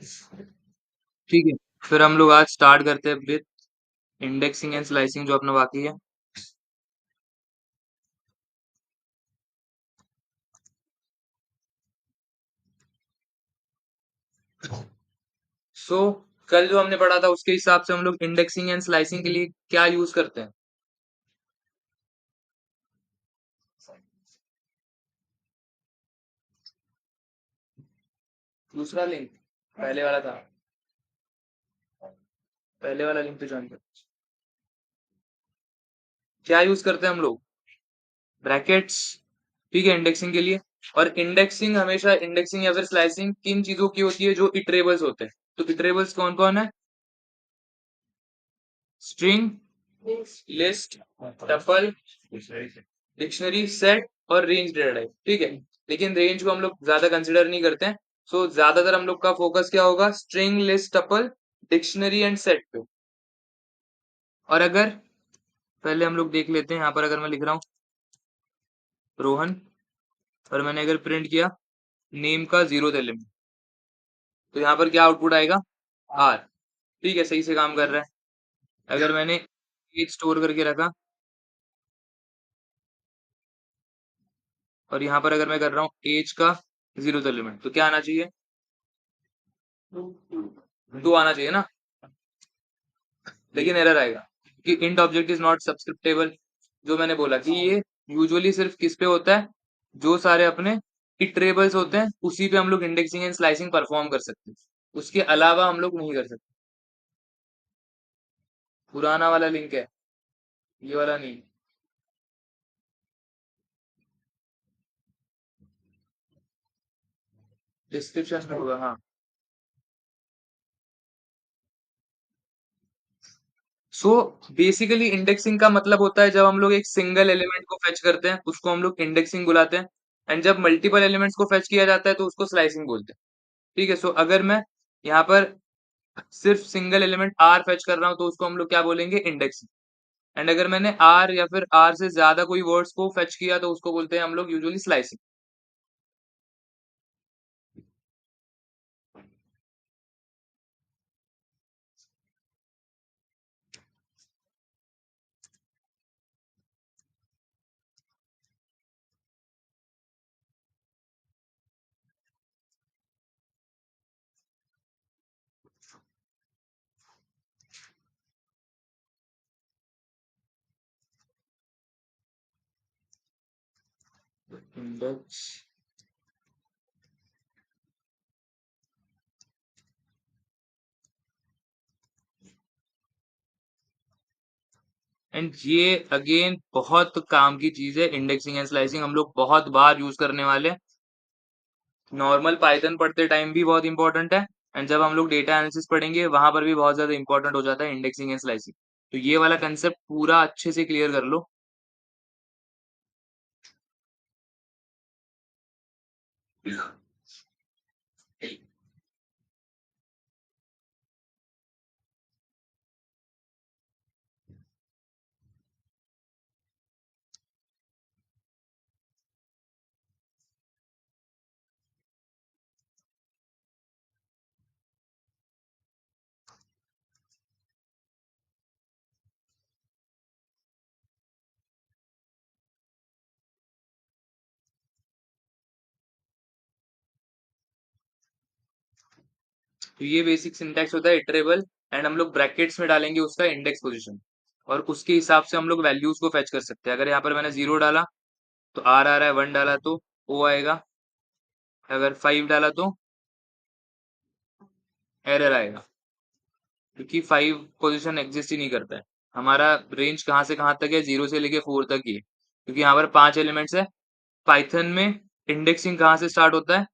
ठीक है, फिर हम लोग आज स्टार्ट करते हैं विद इंडेक्सिंग एंड स्लाइसिंग जो अपना बाकी है। सो कल जो हमने पढ़ा था उसके हिसाब से हम लोग इंडेक्सिंग एंड स्लाइसिंग के लिए क्या यूज करते हैं? दूसरा लिंक, पहले वाला था, पहले वाला लिंक पे ज्वाइन कर। क्या यूज करते हैं हम लोग? ब्रैकेट्स। ठीक है, इंडेक्सिंग के लिए। और इंडेक्सिंग हमेशा, इंडेक्सिंग या फिर स्लाइसिंग किन चीजों की होती है? जो इटरेबल्स होते हैं। तो इटरेबल्स कौन कौन है? String, list, tuple, dictionary, set और रेंज डेटा टाइप। ठीक है, लेकिन रेंज को हम लोग ज्यादा कंसिडर नहीं करते हैं। सो ज्यादातर हम लोग का फोकस क्या होगा? String, list, tuple, dictionary and set पे। और अगर पहले हम लोग देख लेते हैं, यहाँ पर अगर मैं लिख रहा हूँ रोहन और मैंने अगर प्रिंट किया नेम का 0th एलिमेंट, तो यहाँ पर क्या आउटपुट आएगा? आर। ठीक है, सही से काम कर रहा है। अगर मैंने एज स्टोर करके रखा और यहाँ पर अगर मैं कर रहा हूँ एज का 0th एलिमेंट, तो क्या आना चाहिए? 2 आना चाहिए ना। लेकिन एरर आएगा कि इंट ऑब्जेक्ट इज नॉट सब्सक्रिप्टेबल। जो मैंने बोला कि ये यूजुअली सिर्फ किस पे होता है? जो सारे अपने इटरेबल्स होते हैं उसी पे हम लोग इंडेक्सिंग एंड स्लाइसिंग परफॉर्म कर सकते हैं। उसके अलावा हम लोग नहीं कर सकते। पुराना वाला लिंक है, ये वाला नहीं। डिस्क्रिप्शन में होगा, हाँ। सो बेसिकली इंडेक्सिंग का मतलब होता है जब हम लोग एक सिंगल एलिमेंट को फेच करते हैं उसको हम लोग इंडेक्सिंग बुलाते हैं। एंड जब मल्टीपल एलिमेंट्स को फेच किया जाता है तो उसको स्लाइसिंग बोलते हैं। ठीक है, सो अगर मैं यहाँ पर सिर्फ सिंगल एलिमेंट आर फेच कर रहा हूँ तो उसको हम लोग क्या बोलेंगे? इंडेक्सिंग। एंड अगर मैंने आर या फिर आर से ज्यादा कोई वर्ड्स को फेच किया तो उसको बोलते हैं हम लोग यूजुअली स्लाइसिंग। इंडेक्स एंड ये अगेन बहुत काम की चीज है। इंडेक्सिंग एंड स्लाइसिंग हम लोग बहुत बार यूज करने वाले हैं। नॉर्मल पाइथन पढ़ते टाइम भी बहुत इंपॉर्टेंट है। एंड जब हम लोग डेटा एनालिसिस पढ़ेंगे वहां पर भी बहुत ज्यादा इंपॉर्टेंट हो जाता है इंडेक्सिंग एंड स्लाइसिंग। तो ये वाला कंसेप्ट पूरा अच्छे से क्लियर कर लो। तो ये बेसिक सिंटैक्स होता है इटरेबल। एंड हम लोग ब्रैकेट्स में डालेंगे उसका इंडेक्स पोजीशन और उसके हिसाब से हम लोग वैल्यूज को फेच कर सकते हैं। अगर यहाँ पर मैंने 0 डाला तो आर आ रहा है, 1 डाला तो ओ आएगा, अगर 5 डाला तो एरर आएगा, क्योंकि 5 पोजीशन एग्जिस्ट ही नहीं करता है। हमारा रेंज कहाँ से कहाँ तक है? 0 से लेके 4 तक ही है, क्योंकि यहाँ पर 5 एलिमेंट्स है। पाइथन में इंडेक्सिंग कहाँ से स्टार्ट होता है?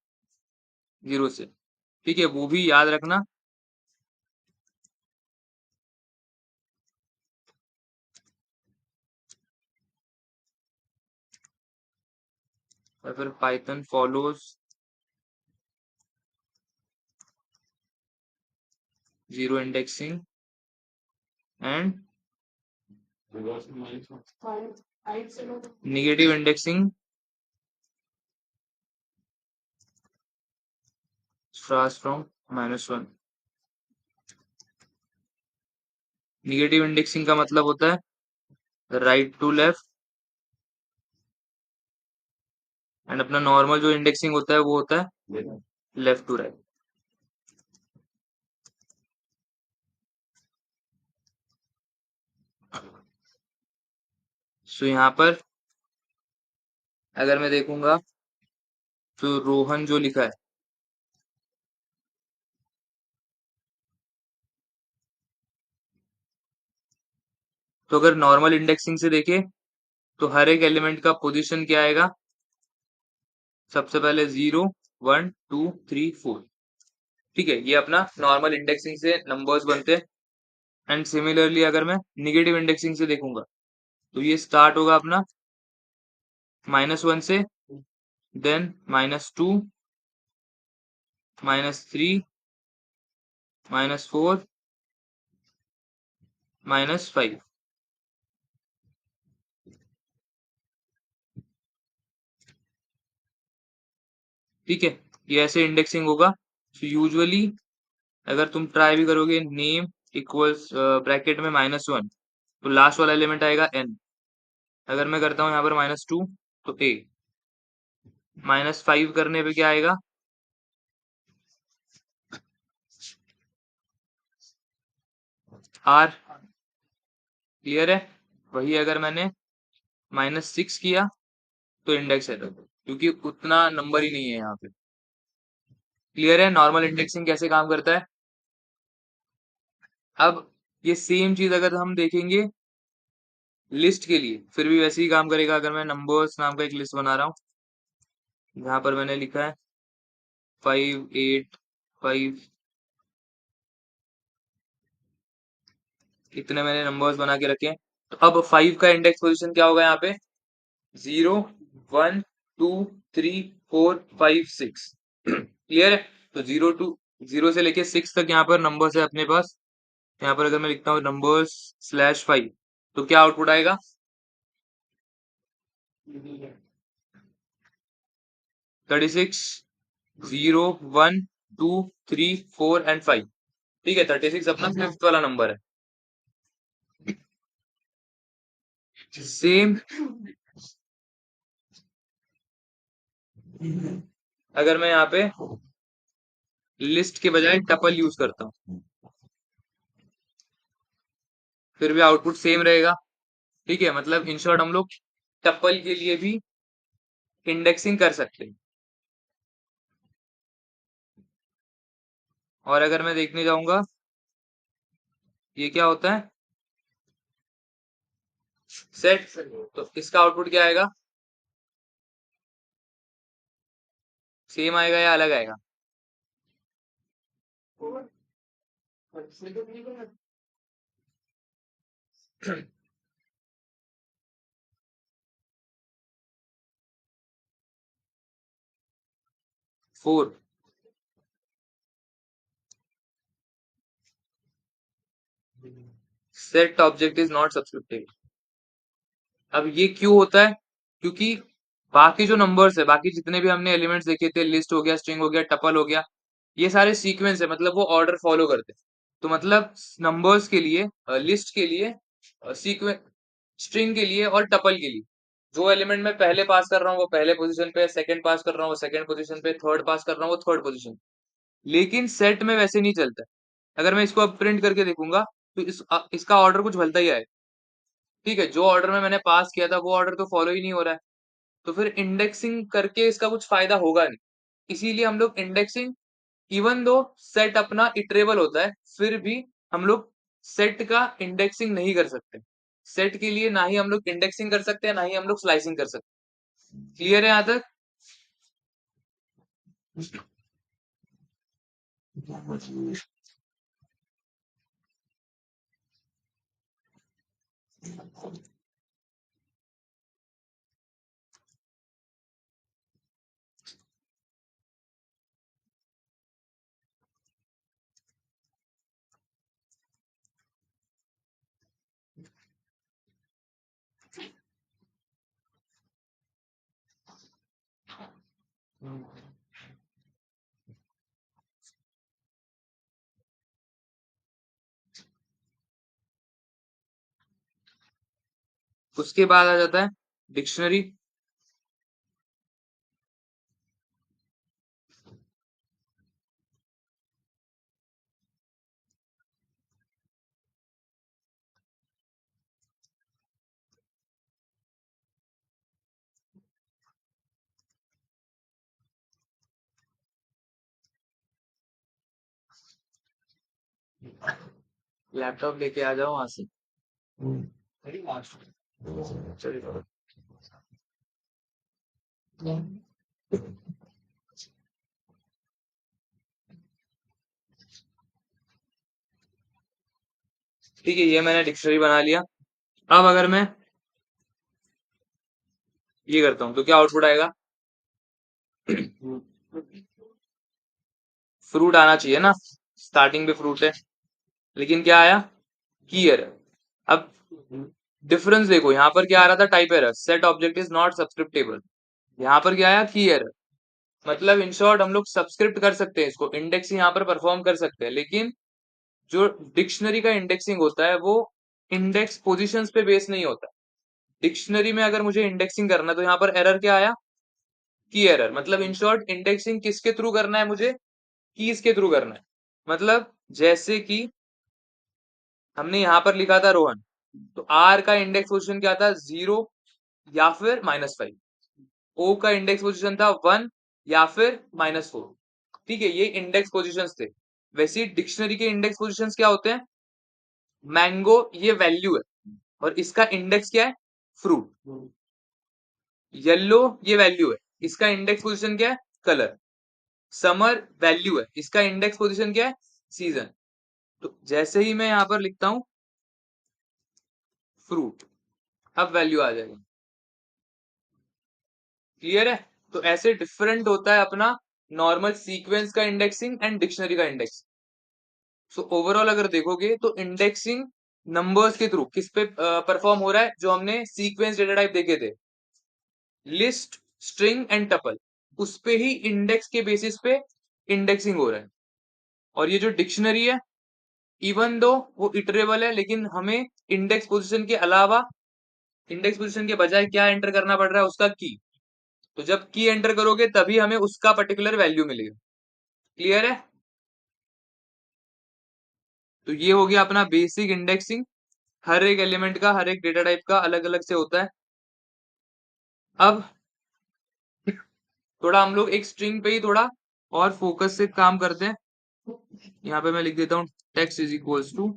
0 से। ठीक है, वो भी याद रखना। और फिर Python follows 0 indexing and negative indexing starts from -1। Negative indexing का मतलब होता है राइट टू लेफ्ट, एंड अपना नॉर्मल जो इंडेक्सिंग होता है वो होता है लेफ्ट टू राइट। सो यहाँ पर अगर मैं देखूंगा तो रोहन जो लिखा है, तो अगर नॉर्मल इंडेक्सिंग से देखे तो हर एक एलिमेंट का पोजीशन क्या आएगा, सबसे पहले 0 1 2 3 4। ठीक है, ये अपना नॉर्मल इंडेक्सिंग से नंबर्स बनते हैं। एंड सिमिलरली अगर मैं निगेटिव इंडेक्सिंग से देखूंगा तो ये स्टार्ट होगा अपना -1 से, देन -2, -3, -4, -5। ठीक है, ये ऐसे इंडेक्सिंग होगा। सो यूजुअली अगर तुम ट्राई भी करोगे नेम इक्वल्स ब्रैकेट में -1, तो लास्ट वाला एलिमेंट आएगा n। अगर मैं करता हूँ यहाँ पर -2 तो a, -5 करने पे क्या आएगा, r। क्लियर है? वही अगर मैंने -6 किया तो इंडेक्स एरर, क्योंकि उतना नंबर ही नहीं है यहाँ पे। क्लियर है नॉर्मल इंडेक्सिंग कैसे काम करता है? अब ये सेम चीज अगर हम देखेंगे लिस्ट के लिए, फिर भी वैसे ही काम करेगा। अगर मैं नंबर्स नाम का एक लिस्ट बना रहा हूँ, यहाँ पर मैंने लिखा है 5 8 5, इतने मैंने नंबर्स बना के रखे हैं। तो अब 5 का इंडेक्स पोजीशन क्या होगा यहाँ पे, 0 1 2 3 4 5 6। क्लियर है? तो 0 से लेके 6 तक यहाँ पर नंबर्स है अपने पास। यहाँ पर अगर मैं लिखता हूँ नंबर्स/5, तो क्या आउटपुट आएगा, 36 0 1 2 3 4 एंड 5। ठीक है, 36 अपना फिफ्थ वाला नंबर है। सेम अगर मैं यहाँ पे लिस्ट के बजाय टपल यूज करता हूँ, फिर भी आउटपुट सेम रहेगा। ठीक है, मतलब इन शॉर्ट हम लोग टपल के लिए भी इंडेक्सिंग कर सकते हैं। और अगर मैं देखने जाऊंगा, ये क्या होता है, सेट, तो इसका आउटपुट क्या आएगा, सेम आएगा या अलग आएगा? 4। Set object is not subscripted. अब ये क्यों होता है, क्योंकि बाकी जो नंबर्स है, बाकी जितने भी हमने एलिमेंट्स देखे थे, लिस्ट हो गया, स्ट्रिंग हो गया, टपल हो गया, ये सारे सीक्वेंस है, मतलब वो ऑर्डर फॉलो करते हैं। तो मतलब नंबर्स के लिए, लिस्ट के लिए, सीक्वेंस, स्ट्रिंग के लिए और टपल के लिए, जो एलिमेंट मैं पहले पास कर रहा हूँ वो पहले पोजीशन पे, सेकंड पास कर रहा हूँ वो सेकंड पोजीशन पे, थर्ड पास कर रहा हूँ वो थर्ड पोजीशन। लेकिन सेट में वैसे नहीं चलता है। अगर मैं इसको अब प्रिंट करके देखूंगा तो इसका ऑर्डर कुछ भलता ही आएगा। ठीक है, जो ऑर्डर में मैंने पास किया था वो ऑर्डर तो फॉलो ही नहीं हो रहा है, तो फिर इंडेक्सिंग करके इसका कुछ फायदा होगा नहीं। इसीलिए हम लोग इंडेक्सिंग, इवन दो सेट अपना इटरेबल होता है, फिर भी हम लोग सेट का इंडेक्सिंग नहीं कर सकते। सेट के लिए ना ही हम लोग इंडेक्सिंग कर सकते हैं, ना ही हम लोग स्लाइसिंग कर सकते हैं। क्लियर है यहाँ तक? उसके बाद आ जाता है डिक्शनरी। लैपटॉप लेके आ जाओ वहां से। चलिए। ठीक है, ये मैंने डिक्शनरी बना लिया। अब अगर मैं ये करता हूँ तो क्या आउटपुट आएगा? फ्रूट आना चाहिए ना, स्टार्टिंग पे फ्रूट है, लेकिन क्या आया? की एरर। अब डिफरेंस देखो, यहाँ पर क्या आ रहा था? Type error, set object is not subscriptable. यहाँ पर क्या आया? की एरर। मतलब इन शॉर्ट हम लोग सब्सक्रिप्ट कर सकते हैं इसको, इंडेक्सिंग यहाँ पर परफॉर्म कर सकते हैं, लेकिन जो डिक्शनरी का इंडेक्सिंग होता है वो इंडेक्स पोजीशंस पे बेस नहीं होता। डिक्शनरी में अगर मुझे इंडेक्सिंग करना है तो यहाँ पर एरर क्या आया? की एरर। मतलब इन शॉर्ट इंडेक्सिंग किसके थ्रू करना है मुझे? कीज के थ्रू करना है। मतलब जैसे कि हमने यहाँ पर लिखा था रोहन, तो आर का इंडेक्स पोजीशन क्या था? 0 या फिर -5। ओ का इंडेक्स पोजीशन था 1 या फिर -4। ठीक है, ये इंडेक्स पोजीशंस थे। वैसे ही डिक्शनरी के इंडेक्स पोजीशंस क्या होते हैं? मैंगो ये वैल्यू है और इसका इंडेक्स क्या है? फ्रूट। येलो ये वैल्यू है, इसका इंडेक्स पोजीशन क्या है? कलर। समर वैल्यू है, इसका इंडेक्स पोजीशन क्या है? सीजन। तो जैसे ही मैं यहां पर लिखता हूं फ्रूट, अब वैल्यू आ जाएगी। क्लियर है? तो ऐसे डिफरेंट होता है अपना नॉर्मल सीक्वेंस का इंडेक्सिंग एंड डिक्शनरी का इंडेक्सिंग। सो ओवरऑल अगर देखोगे तो इंडेक्सिंग नंबर्स के थ्रू किस पे परफॉर्म हो रहा है? जो हमने सीक्वेंस डेटा टाइप देखे थे, लिस्ट, स्ट्रिंग एंड टपल, उस पे ही इंडेक्स के बेसिस पे इंडेक्सिंग हो रहा है। और ये जो डिक्शनरी है, इवन दो वो इटरेबल है, लेकिन हमें इंडेक्स पोजीशन के अलावा, इंडेक्स पोजीशन के बजाय क्या एंटर करना पड़ रहा है? उसका की। तो जब की एंटर करोगे तभी हमें उसका पर्टिकुलर वैल्यू मिलेगा। क्लियर है? तो ये हो गया अपना बेसिक इंडेक्सिंग। हर एक एलिमेंट का, हर एक डेटा टाइप का अलग अलग से होता है। अब थोड़ा हम लोग एक स्ट्रिंग पे ही थोड़ा और फोकस से काम करते हैं। यहाँ पे मैं लिख देता हूँ text is equals to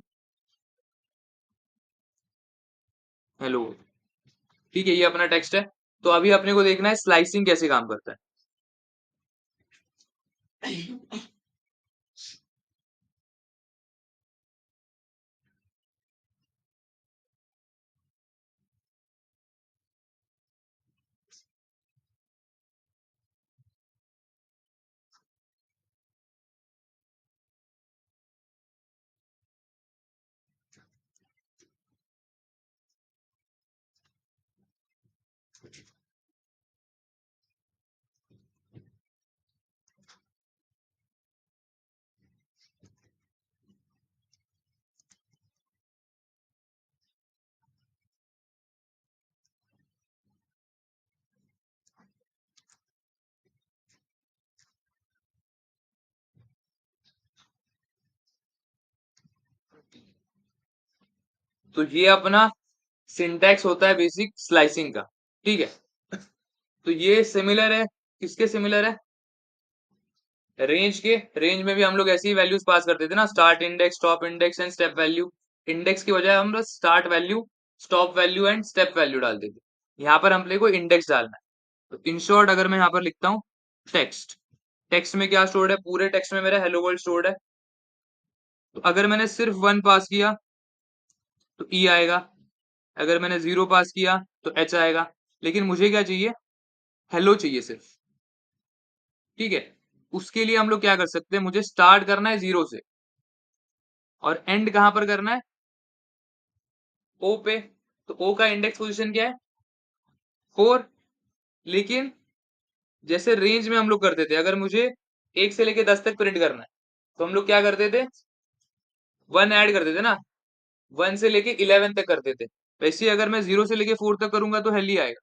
hello. ठीक है, ये अपना टेक्स्ट है। तो अभी अपने को देखना है स्लाइसिंग कैसे काम करता है। तो ये अपना सिंटैक्स होता है बेसिक स्लाइसिंग का। ठीक है, तो ये सिमिलर है, किसके सिमिलर है? रेंज के। रेंज में भी हम लोग ऐसी ही वैल्यूज पास करते थे ना, start index, stop index and step value. Index की बजाय हम बस start value, stop value and step value डालते थे। यहाँ पर हम लोग को इंडेक्स डालना है। तो इन शॉर्ट अगर मैं यहाँ पर लिखता हूँ टेक्स्ट, टेक्स्ट में क्या स्टोर्ड है? पूरे टेक्स्ट में मेरा हेलो वर्ल्ड स्टोर्ड है। तो अगर मैंने सिर्फ 1 पास किया तो ई आएगा, अगर मैंने 0 पास किया तो एच आएगा। लेकिन मुझे क्या चाहिए? हेलो चाहिए सिर्फ। ठीक है, उसके लिए हम लोग क्या कर सकते हैं? मुझे स्टार्ट करना है 0 से और एंड कहां पर करना है? ओ पे। तो ओ का इंडेक्स पोजीशन क्या है? 4। लेकिन जैसे रेंज में हम लोग करते थे, अगर मुझे 1 से लेके 10 तक प्रिंट करना है तो हम लोग क्या करते थे? 1 ऐड करते थे ना, 1 से लेके 11 तक करते थे। वैसे ही अगर मैं 0 से लेके 4 तक करूंगा तो हेल ही आएगा।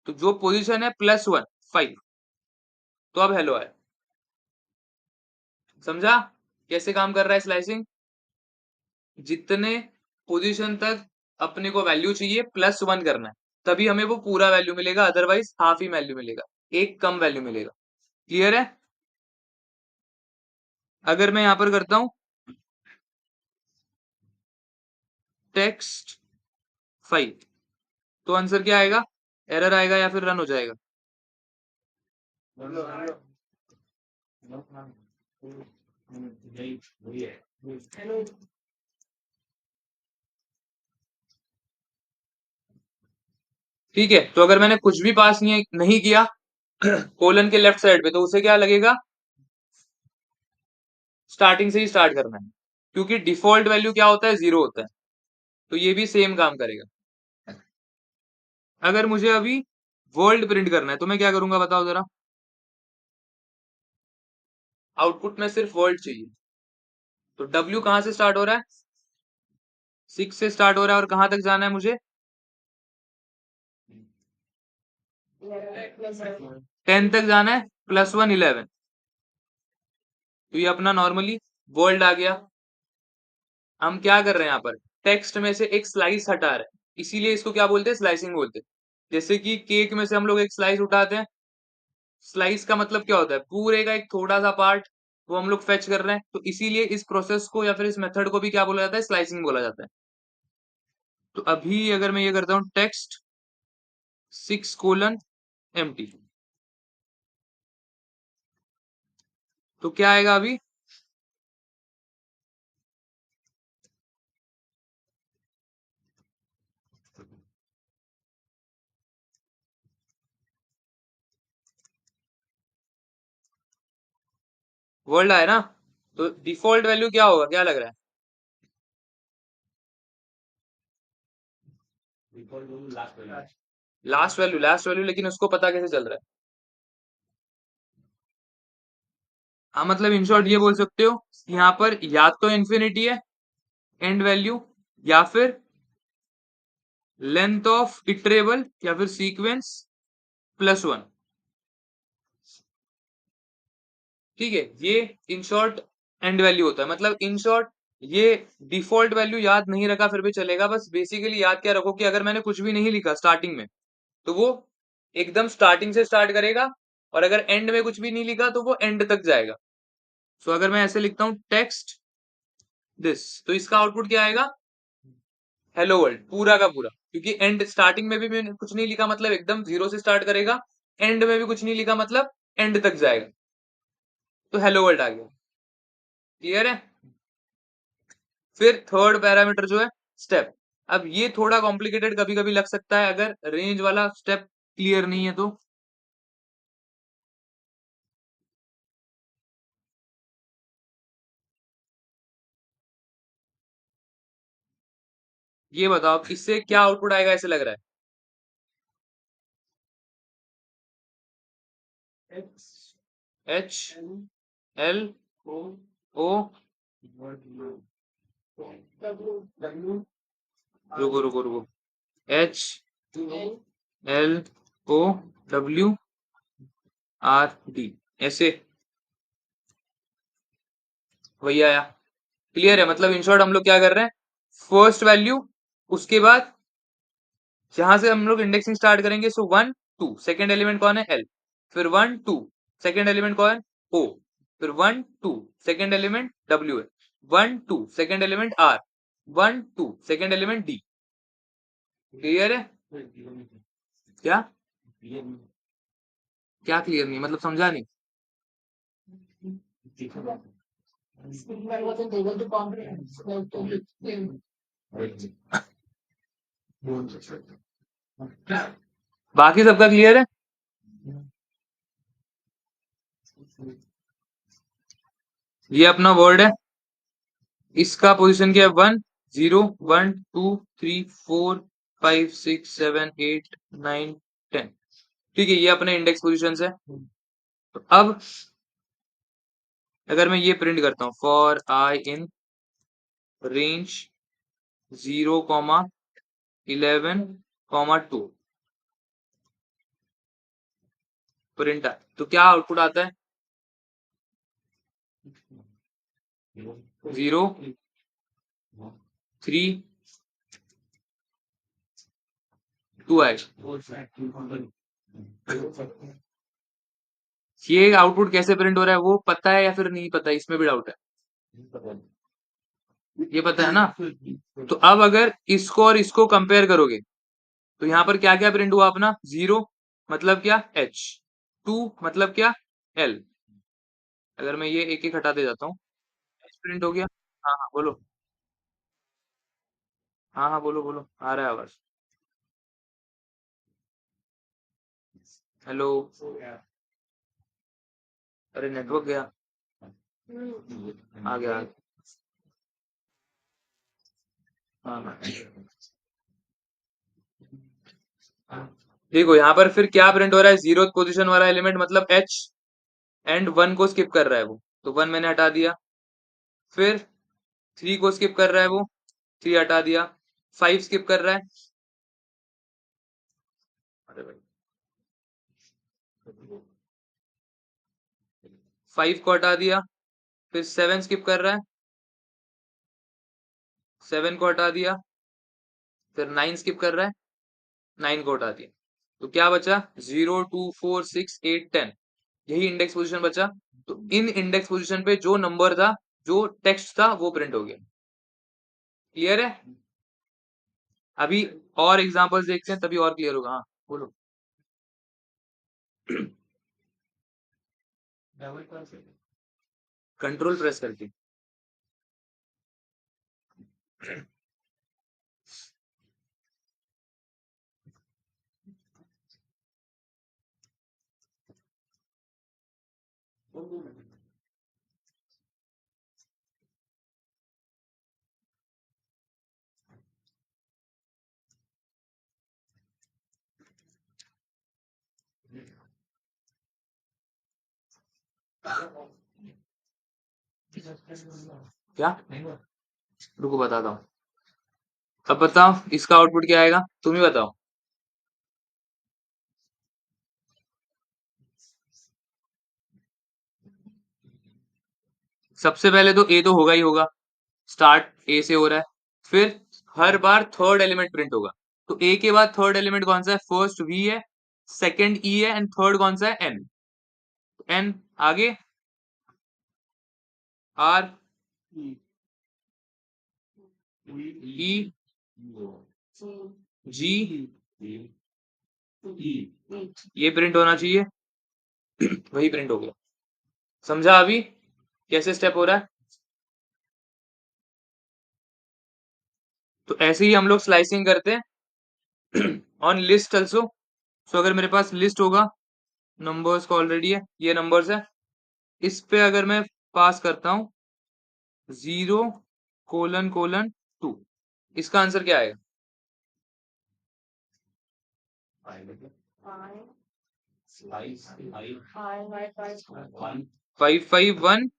तो जो पोजीशन है +1 5, तो अब हेलो आया। समझा कैसे काम कर रहा है स्लाइसिंग? जितने पोजीशन तक अपने को वैल्यू चाहिए +1 करना है, तभी हमें वो पूरा वैल्यू मिलेगा, अदरवाइज हाफ ही वैल्यू मिलेगा, एक कम वैल्यू मिलेगा। क्लियर है? अगर मैं यहां पर करता हूं टेक्स्ट 5, तो आंसर क्या आएगा? एरर आएगा या फिर रन हो जाएगा? ठीक है, तो अगर मैंने कुछ भी पास नहीं किया कोलन के लेफ्ट साइड पे, तो उसे क्या लगेगा? स्टार्टिंग से ही स्टार्ट करना है, क्योंकि डिफॉल्ट वैल्यू क्या होता है? 0 होता है। तो ये भी सेम काम करेगा। अगर मुझे अभी वर्ल्ड प्रिंट करना है तो मैं क्या करूंगा बताओ जरा? आउटपुट में सिर्फ वर्ल्ड चाहिए, तो W कहां से स्टार्ट हो रहा है? 6 से स्टार्ट हो रहा है, और कहां तक जाना है मुझे? 10 तक जाना है, +1 11। तो ये अपना नॉर्मली वर्ल्ड आ गया। हम क्या कर रहे हैं यहाँ पर? टेक्स्ट में से एक स्लाइस हटा रहे हैं, इसीलिए इसको क्या बोलते हैं? स्लाइसिंग बोलते हैं। जैसे कि केक में से हम लोग एक स्लाइस उठाते हैं, स्लाइस का मतलब क्या होता है? पूरे का एक थोड़ा सा पार्ट, वो हम लोग फेच कर रहे हैं, तो इसीलिए इस प्रोसेस को या फिर इस मेथड को भी क्या बोला जाता है? स्लाइसिंग बोला जाता है। तो अभी अगर मैं ये करता हूँ टेक्स्ट 6:empty, तो क्या आएगा अभी? वर्ल्ड आया ना? तो डिफॉल्ट वैल्यू क्या होगा, क्या लग रहा है? लास्ट वैल्यू, लेकिन उसको पता कैसे चल रहा है? हाँ, मतलब इन शॉर्ट ये बोल सकते हो, यहाँ पर या तो इन्फिनिटी है एंड वैल्यू, या फिर लेंथ ऑफ इटरेबल या फिर सीक्वेंस +1। ठीक है, ये इन शॉर्ट एंड वैल्यू होता है। मतलब इन शॉर्ट ये डिफॉल्ट वैल्यू याद नहीं रखा फिर भी चलेगा, बस बेसिकली याद क्या रखो कि अगर मैंने कुछ भी नहीं लिखा स्टार्टिंग में, तो वो एकदम स्टार्टिंग से स्टार्ट करेगा, और अगर एंड में कुछ भी नहीं लिखा तो वो एंड तक जाएगा। सो अगर मैं ऐसे लिखता हूं टेक्स्ट दिस, तो इसका आउटपुट क्या आएगा? हेलो वर्ल्ड, पूरा का पूरा, क्योंकि एंड स्टार्टिंग में भी मैंने कुछ नहीं लिखा, मतलब एकदम 0 से स्टार्ट करेगा, एंड में भी कुछ नहीं लिखा, मतलब एंड तक जाएगा। तो हेलो वर्ल्ड आ गया। क्लियर है? फिर थर्ड पैरामीटर जो है स्टेप। अब ये थोड़ा कॉम्प्लिकेटेड कभी कभी लग सकता है अगर रेंज वाला स्टेप क्लियर नहीं है तो। ये बताओ इससे क्या आउटपुट आएगा, ऐसे लग रहा है? एच एल ओ, रुको रुको रुको, H L O W R D, ऐसे वही आया। क्लियर है? मतलब इन शॉर्ट हम लोग क्या कर रहे हैं, फर्स्ट वैल्यू, उसके बाद जहां से हम लोग इंडेक्सिंग स्टार्ट करेंगे, सो 1 2, सेकेंड एलिमेंट कौन है? एल, फिर 1 2, सेकेंड एलिमेंट कौन है? ओ, फिर 1 2, सेकेंड एलिमेंट डब्ल्यू है, 1 2, second element R, 1 2, second element D. Clear है? क्या? क्या क्लियर नहीं, मतलब समझा नहीं। बाकी सबका क्लियर है? ये अपना वर्ड है, इसका पोजीशन क्या है? 1 0 1 2 3 4 5 6 7 8 9 10। ठीक है, ये अपने इंडेक्स पोजीशन है। तो अब अगर मैं ये प्रिंट करता हूँ for I in range 0, 11,2 print है। तो क्या आउटपुट आता है? 0, 3, 2 आएगा। ये आउटपुट कैसे प्रिंट हो रहा है वो पता है या फिर नहीं पता, इसमें भी डाउट है? ये पता है ना? तो अब अगर इसको और इसको कंपेयर करोगे तो यहाँ पर क्या क्या प्रिंट हुआ अपना? 0 मतलब क्या? H, 2 मतलब क्या? L। अगर मैं ये एक एक हटा दे जाता हूँ, H प्रिंट हो गया। हाँ हाँ बोलो, हाँ हाँ बोलो बोलो, आ रहा है आवाज। हेलो, अरे नेटवर्क गया। आ गया। हाँ हाँ। देखो यहाँ पर फिर क्या प्रिंट हो रहा है? 0th पोजीशन वाला एलिमेंट मतलब H, एंड 1 को स्किप कर रहा है वो, तो 1 मैंने हटा दिया। फिर 3 को स्किप कर रहा है वो, 3 हटा दिया। 5 स्किप कर रहा है, अरे भाई 5 को हटा दिया। फिर 7 स्किप कर रहा है, 7 को हटा दिया। फिर 9 स्किप कर रहा है, 9 को हटा दिया। तो क्या बचा? 0, 2, 4, 6, 8, 10, यही इंडेक्स पोजीशन बचा। तो इन इंडेक्स पोजीशन पे जो नंबर था, जो टेक्स्ट था, वो प्रिंट हो गया। क्लियर है? अभी और एग्जांपल्स देखते हैं तभी और क्लियर होगा। हाँ बोलो। कंट्रोल प्रेस करके। क्या? रुको बताता हूँ। अब बताओ इसका आउटपुट क्या आएगा, तुम ही बताओ। सबसे पहले तो ए तो होगा ही होगा, स्टार्ट ए से हो रहा है। फिर हर बार थर्ड एलिमेंट प्रिंट होगा। तो ए के बाद थर्ड एलिमेंट कौन सा है? फर्स्ट वी है, सेकंड ई है, एंड थर्ड कौन सा है? एन। एन आगे आर, ई, जी, ये प्रिंट होना चाहिए। वही प्रिंट हो गया। समझा अभी कैसे स्टेप हो रहा है? तो ऐसे ही हम लोग स्लाइसिंग करते हैं ऑन लिस्ट ऑल्सो। सो अगर मेरे पास लिस्ट होगा, नंबर्स का ऑलरेडी है, ये नंबर्स है, इस पे अगर मैं पास करता हूँ 0::2, इसका आंसर क्या आएगा? 5514,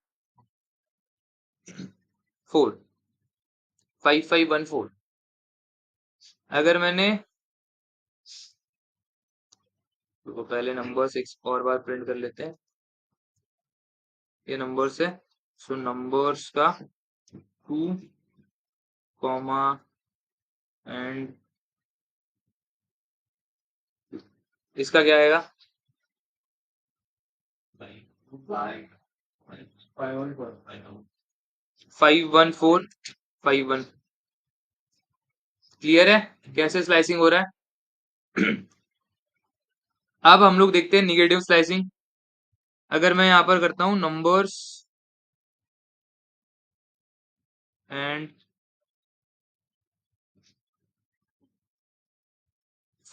5514। अगर मैंने, तो पहले नंबर्स एक और बार प्रिंट कर लेते हैं। ये नंबर्स है, सो नंबर्स का 2, कॉमा एंड इसका क्या आएगा? 51451। क्लियर है कैसे स्लाइसिंग हो रहा है? अब हम लोग देखते हैं निगेटिव स्लाइसिंग। अगर मैं यहाँ पर करता हूँ नंबर्स एंड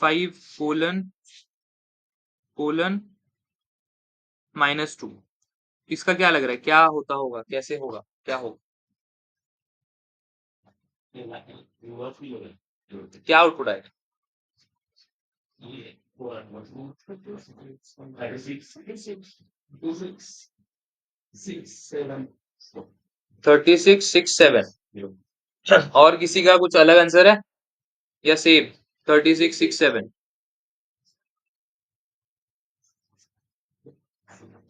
5::-2, इसका क्या लग रहा है, क्या होता होगा, कैसे होगा, क्या होगा? क्या आउटपुट आएगा? 3667। और किसी का कुछ अलग आंसर है? या सेम 3667?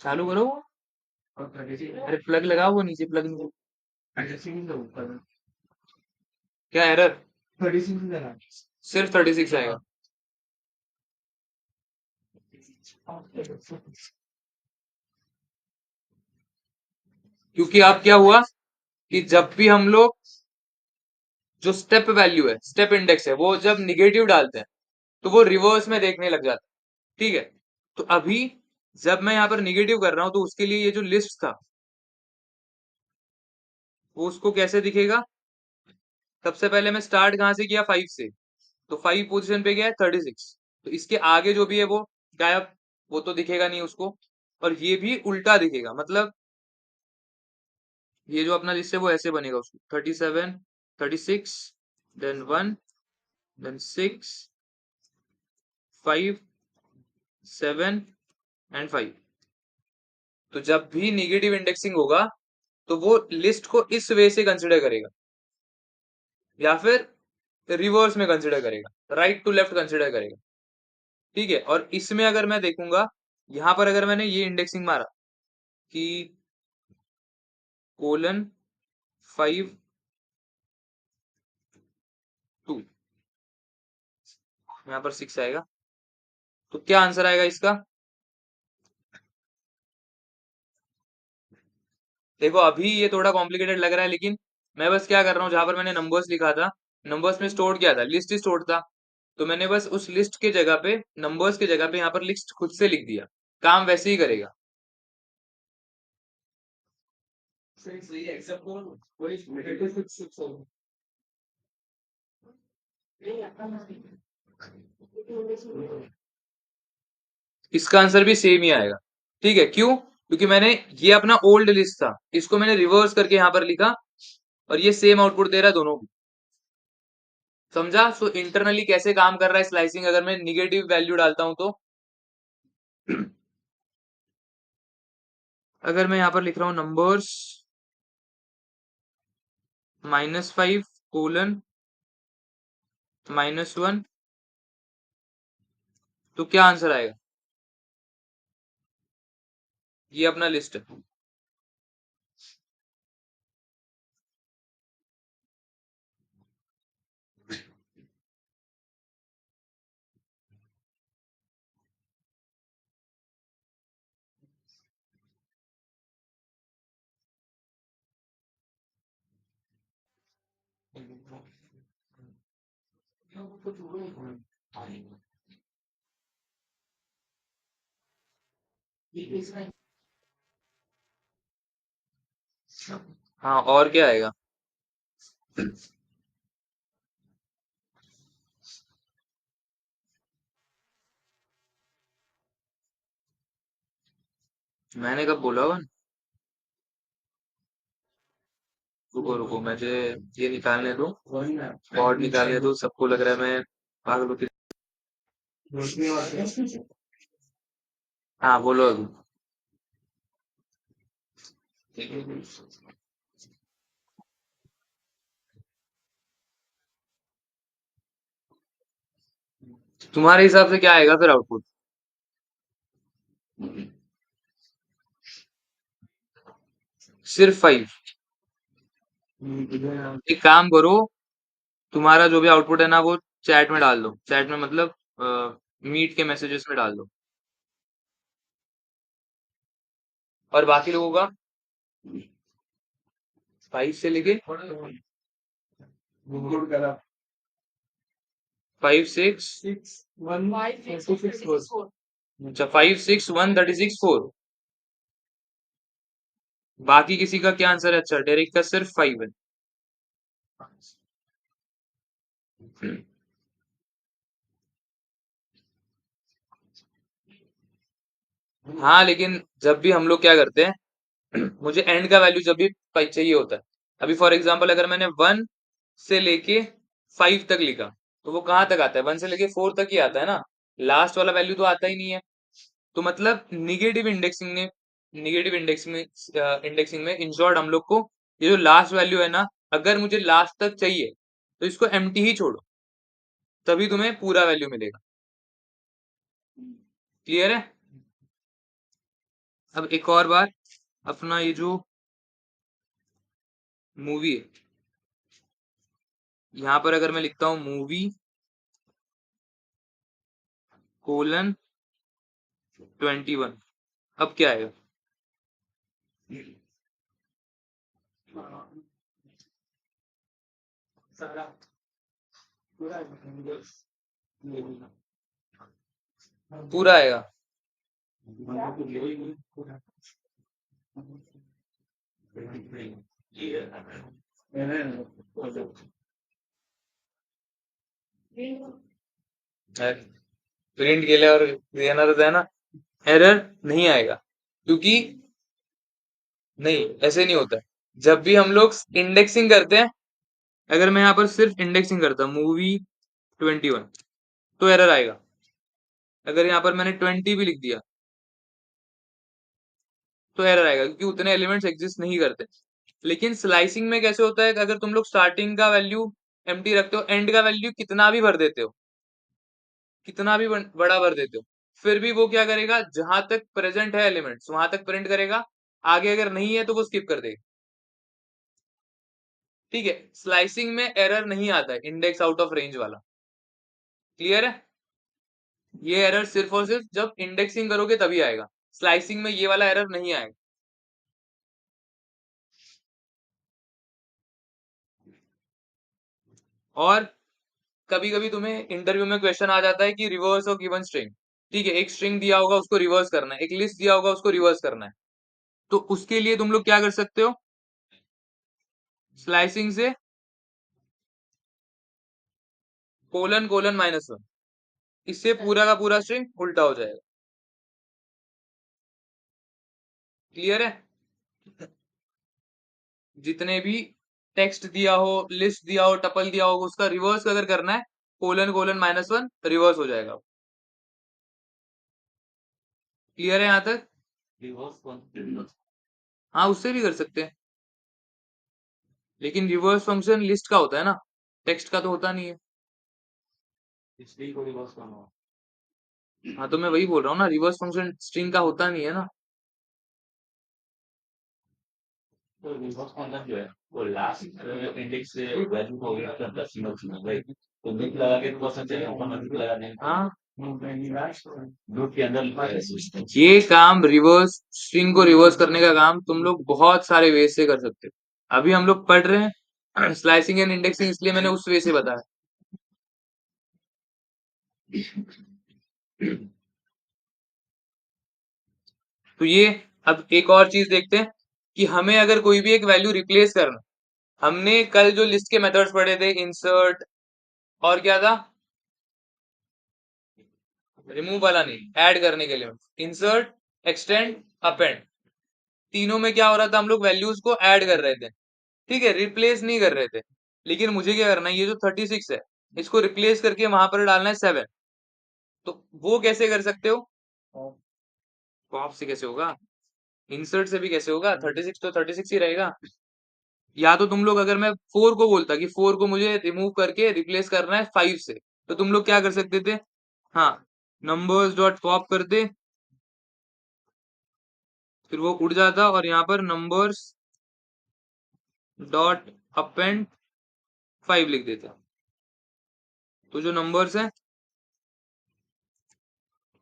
चालू करो। अरे प्लग लगाओ, वो नीचे प्लग नीचे। क्या एरर? सिर्फ 36 आएगा? क्योंकि अब क्या हुआ कि जब भी हम लोग जो स्टेप वैल्यू है, स्टेप इंडेक्स है, वो जब निगेटिव डालते हैं तो वो रिवर्स में देखने लग जाता है। ठीक है, तो अभी जब मैं यहाँ पर निगेटिव कर रहा हूं तो उसके लिए ये जो लिस्ट था वो उसको कैसे दिखेगा? सबसे पहले मैं स्टार्ट कहाँ से किया? 5 से। तो 5 पोजीशन पे गया है 36। तो इसके आगे जो भी है वो गायब, वो तो दिखेगा नहीं उसको। और ये भी उल्टा दिखेगा, मतलब ये जो अपना लिस्ट है वो ऐसे बनेगा उसको 37, 36, देन 1, देन 6, 5, 7 एंड 5। तो जब भी निगेटिव इंडेक्सिंग होगा तो वो लिस्ट को इस वे से कंसिडर करेगा, या फिर रिवर्स में कंसिडर करेगा, राइट टू लेफ्ट कंसिडर करेगा। ठीक है, और इसमें अगर मैं देखूंगा, यहां पर अगर मैंने ये इंडेक्सिंग मारा कि कोलन 5 2, यहाँ पर 6 आएगा, तो क्या आंसर आएगा इसका? देखो अभी ये थोड़ा कॉम्प्लिकेटेड लग रहा है, लेकिन मैं बस क्या कर रहा हूँ, जहां पर मैंने नंबर्स लिखा था, नंबर्स में स्टोर किया था, लिस्ट ही स्टोर था, तो मैंने बस उस लिस्ट के जगह पे, नंबर्स के जगह पे यहाँ पर लिस्ट खुद से लिख दिया। काम वैसे ही करेगा। इसका आंसर भी सेम ही आएगा। ठीक है, क्यों? क्योंकि मैंने ये अपना ओल्ड लिस्ट था, इसको मैंने रिवर्स करके यहाँ पर लिखा, और ये सेम आउटपुट दे रहा है दोनों को। समझा? सो इंटरनली कैसे काम कर रहा है स्लाइसिंग, अगर मैं निगेटिव वैल्यू डालता हूं तो। अगर मैं यहाँ पर लिख रहा हूँ नंबर्स -5 कोलन -1, तो क्या आंसर आएगा? ये अपना लिस्ट है। हाँ, और क्या आएगा? मैंने कब बोला वन? रुको रुको, मुझे ये निकालने दो, और निकालने दो, सबको लग रहा है मैं पागल होती। हाँ बोलो अभी। तुम्हारे हिसाब से क्या आएगा फिर आउटपुट? सिर्फ 5? एक काम करो, तुम्हारा जो भी आउटपुट है ना वो चैट में डाल दो, चैट में मतलब मीट के मैसेजेस में डाल दो। और बाकी लोगों का 5 से लेके 5 6, अच्छा 5 6 1 36 4। बाकी किसी का क्या आंसर है? अच्छा डेरिक का सिर्फ 5 है। हाँ, लेकिन जब भी हम लोग क्या करते हैं, मुझे एंड का वैल्यू जब भी चाहिए होता है। अभी फॉर एग्जांपल अगर मैंने 1 से लेके 5 तक लिखा, तो वो कहाँ तक आता है? 1 से लेके 4 तक ही आता है ना, लास्ट वाला वैल्यू तो आता ही नहीं है। तो मतलब निगेटिव इंडेक्सिंग में इन शॉर्ट हम लोग को ये जो लास्ट वैल्यू है ना, अगर मुझे लास्ट तक चाहिए तो इसको एम्प्टी ही छोड़ो। तभी तुम्हें पूरा वैल्यू मिलेगा। क्लियर है? अब एक और बार, अपना ये जो मूवी है, यहां पर अगर मैं लिखता हूं मूवी कोलन 21, अब क्या आएगा? पूरा आएगा। प्रिंट केल्यावर येणारच आहे ना, एरर नहीं आएगा, क्योंकि नहीं, ऐसे नहीं होता है। जब भी हम लोग इंडेक्सिंग करते हैं, अगर मैं यहाँ पर सिर्फ इंडेक्सिंग करता हूँ मूवी 21, तो एरर आएगा। अगर यहाँ पर मैंने 20 भी लिख दिया तो एरर आएगा, क्योंकि उतने एलिमेंट्स एग्जिस्ट नहीं करते। लेकिन स्लाइसिंग में कैसे होता है कि अगर तुम लोग स्टार्टिंग का वैल्यू एम्प्टी रखते हो, एंड का वैल्यू कितना भी भर देते हो, कितना भी बड़ा भर देते हो, फिर भी वो क्या करेगा, जहां तक प्रेजेंट है एलिमेंट्स वहां तक प्रिंट करेगा, आगे अगर नहीं है तो वो स्किप कर देगा। ठीक है, स्लाइसिंग में एरर नहीं आता है, इंडेक्स आउट ऑफ रेंज वाला। क्लियर है? ये एरर सिर्फ और सिर्फ जब इंडेक्सिंग करोगे तभी आएगा, स्लाइसिंग में ये वाला एरर नहीं आएगा। और कभी कभी तुम्हें इंटरव्यू में क्वेश्चन आ जाता है कि रिवर्स और गिवन स्ट्रिंग। ठीक है, एक स्ट्रिंग दिया होगा उसको रिवर्स करना है, एक लिस्ट दिया होगा उसको रिवर्स करना है, तो उसके लिए तुम लोग क्या कर सकते हो, स्लाइसिंग से कोलन कोलन -1, इससे पूरा का पूरा स्ट्रिंग उल्टा हो जाएगा। क्लियर है? जितने भी टेक्स्ट दिया हो, लिस्ट दिया हो, टपल दिया हो, उसका रिवर्स अगर करना है, कोलन कोलन -1 रिवर्स हो जाएगा। क्लियर है यहां तक? हाँ, उससे भी कर सकते हैं, लेकिन रिवर्स फंक्शन लिस्ट का होता है ना, टेक्स्ट का तो होता नहीं है। हाँ, तो मैं वही बोल रहा हूँ ना, रिवर्स फंक्शन स्ट्रिंग का होता नहीं है ना। तो रिवर्स मतलब जो है वो लास्ट इंडेक्स से वैल्यू हो गया तो प्लस सिंबल सिंबल राइट, तो लूप लगा के तो सकते हैं ऊपर में लूप लगा देंगे। हाँ, लूप के अंदर ये काम रिवर्स स्ट्रिंग को रिवर्स करने का काम तुम लोग बहुत सारे वे से कर सकते हो। अभी हम लोग पढ़ रहे हैं स्लाइसिंग एंड इंडेक्सिंग, इसलिए मैंने उस वे से बताया। तो ये, अब एक और चीज देखते हैं कि हमें अगर कोई भी एक वैल्यू रिप्लेस करना, हमने कल जो लिस्ट के मेथड्स पढ़े थे, इंसर्ट और क्या था, रिमूव वाला नहीं, ऐड करने के लिए इंसर्ट, एक्सटेंड, अपेंड, तीनों में क्या हो रहा था, हम लोग वैल्यूज को ऐड कर रहे थे। ठीक है, रिप्लेस नहीं कर रहे थे। लेकिन मुझे क्या करना है, ये जो 36 है, इसको रिप्लेस करके वहां पर डालना है 7। तो वो कैसे कर सकते हो? पॉप से कैसे होगा, इंसर्ट से भी कैसे होगा, 36 तो 36 ही रहेगा। या तो तुम लोग, अगर मैं 4 को बोलता कि 4 को मुझे रिमूव करके रिप्लेस करना है 5 से, तो तुम लोग क्या कर सकते थे, हाँ, नंबर्स डॉट पॉप करते, फिर वो उड़ जाता और यहाँ पर नंबर्स डॉट अपेंड 5 लिख देता, तो जो नंबर्स है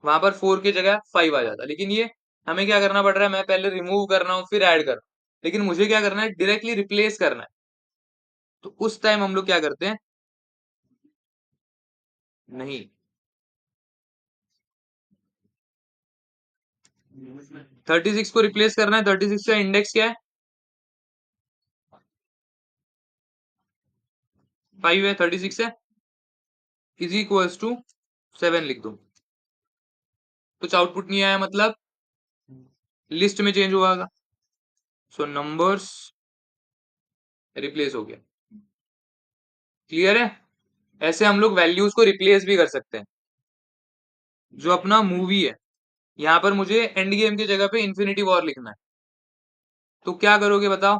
वहां पर 4 की जगह 5 आ जाता। लेकिन ये हमें क्या करना पड़ रहा है, मैं पहले रिमूव कर रहा हूँ फिर ऐड कर रहा हूँ, लेकिन मुझे क्या करना है, डायरेक्टली रिप्लेस करना है। तो उस टाइम हम लोग क्या करते हैं, नहीं, 36 को रिप्लेस करना है, 36 का इंडेक्स क्या है, 5 है, 36 है, इज इक्वल्स टू 7 लिख दो। कुछ आउटपुट नहीं आया, मतलब लिस्ट में चेंज हुआ। सो नंबर्स रिप्लेस हो गया। क्लियर है? ऐसे हम लोग वैल्यूज को रिप्लेस भी कर सकते हैं। जो अपना मूवी है, यहाँ पर मुझे एंड गेम की जगह पे इन्फिनिटी वॉर लिखना है, तो क्या करोगे बताओ?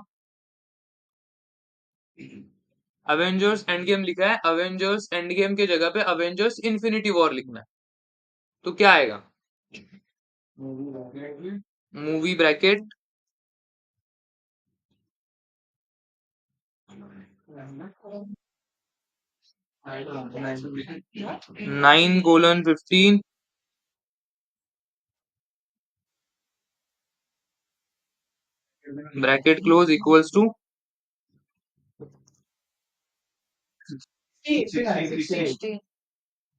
अवेंजर्स एंड गेम लिखा है, अवेंजर्स एंड गेम के जगह पे अवेंजर्स इन्फिनिटी वॉर लिखना है, तो क्या आएगा? Movie bracket 9:15 bracket close equals to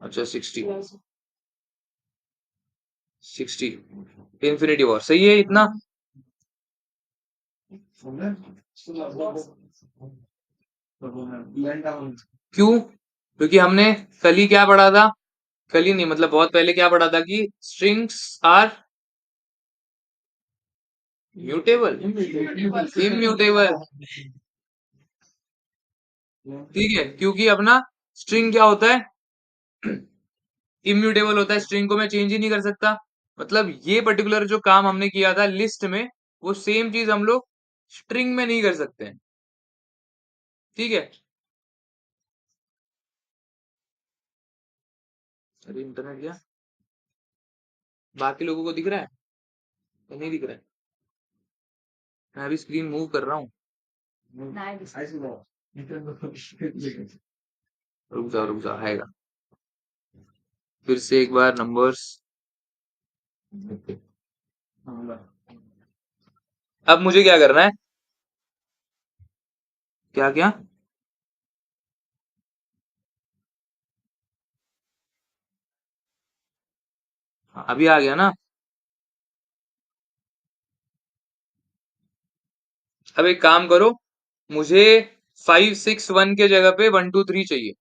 अच्छा 60 इन्फिनिटी वॉर सही है इतना। क्यों? क्योंकि हमने कल ही क्या पढ़ा था, कल ही नहीं मतलब बहुत पहले क्या पढ़ा था कि स्ट्रिंग्स आर म्यूटेबल, इम्यूटेबल। ठीक है, क्योंकि अपना स्ट्रिंग क्या होता है, इम्यूटेबल होता है, स्ट्रिंग को मैं चेंज ही नहीं कर सकता। मतलब ये पर्टिकुलर जो काम हमने किया था लिस्ट में, वो सेम चीज हम लोग स्ट्रिंग में नहीं कर सकते हैं। ठीक है। अरे इंटरनेट क्या, बाकी लोगों को दिख रहा है या नहीं दिख रहा है? मैं अभी स्क्रीन मूव कर रहा हूँ। रुक जा आएगा। फिर से एक बार नंबर्स। अब मुझे क्या करना है? क्या क्या? हाँ, अभी आ गया ना। अब एक काम करो, मुझे 561 के जगह पे 123 चाहिए।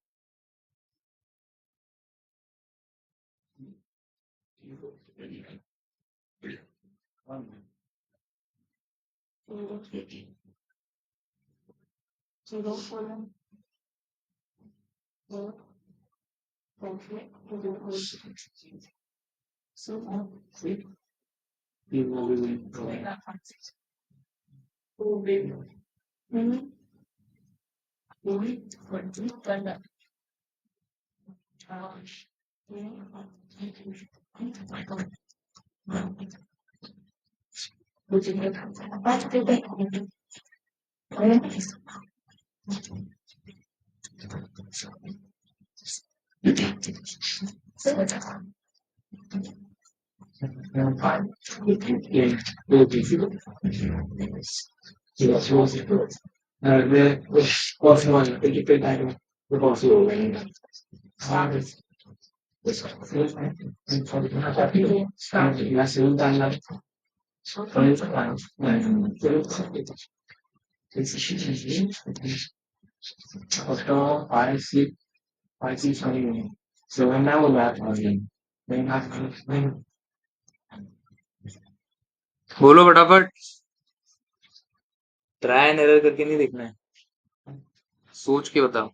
बोलो फटाफट। ट्राई एंड एरर करके नहीं देखना है, सोच के बताओ।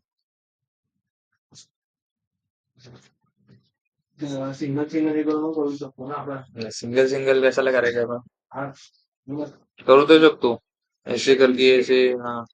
सिंगल सिंगल कैसा लगा रहेगा? करो तो जब तो ऐसे करके ऐसे, हाँ।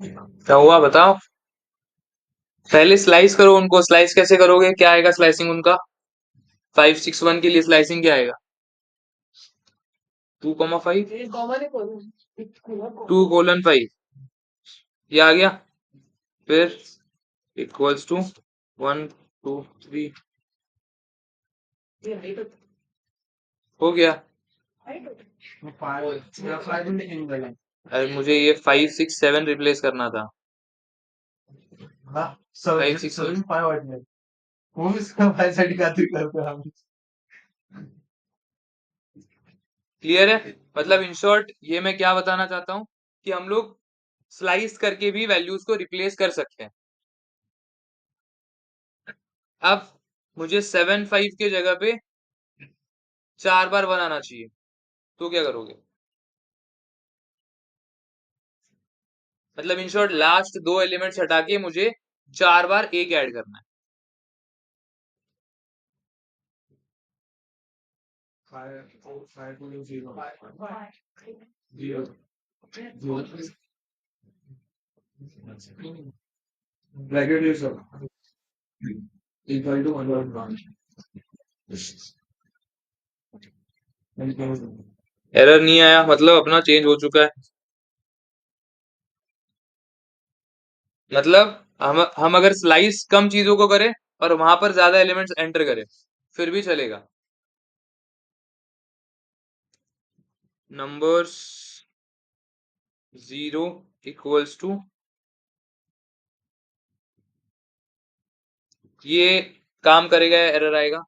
क्या हुआ बताओ? पहले स्लाइस करो उनको। स्लाइस कैसे करोगे? क्या आएगा स्लाइसिंग उनका? 561 के लिए स्लाइसिंग क्या आएगा? 2,5, 2:5 ये आ गया। फिर इक्वल्स टू 1, 2, 3 हो गया। अरे मुझे ये 5, 6, 7 रिप्लेस करना था। 5, 6, 7 क्लियर है? मतलब इन शॉर्ट ये मैं क्या बताना चाहता हूँ कि हम लोग स्लाइस करके भी वैल्यूज को रिप्लेस कर सकते हैं। अब मुझे 7, 5 के जगह पे 4 बार बनाना चाहिए, तो क्या करोगे? मतलब इन शॉर्ट लास्ट 2 एलिमेंट्स हटा के मुझे 4 बार एक ऐड करना है। एरर नहीं आया, मतलब अपना चेंज हो चुका है। मतलब हम अगर स्लाइस कम चीजों को करें और वहां पर ज्यादा एलिमेंट्स एंटर करें फिर भी चलेगा। नंबर्स 0 इक्वल्स टू ये काम करेगा या एरर आएगा?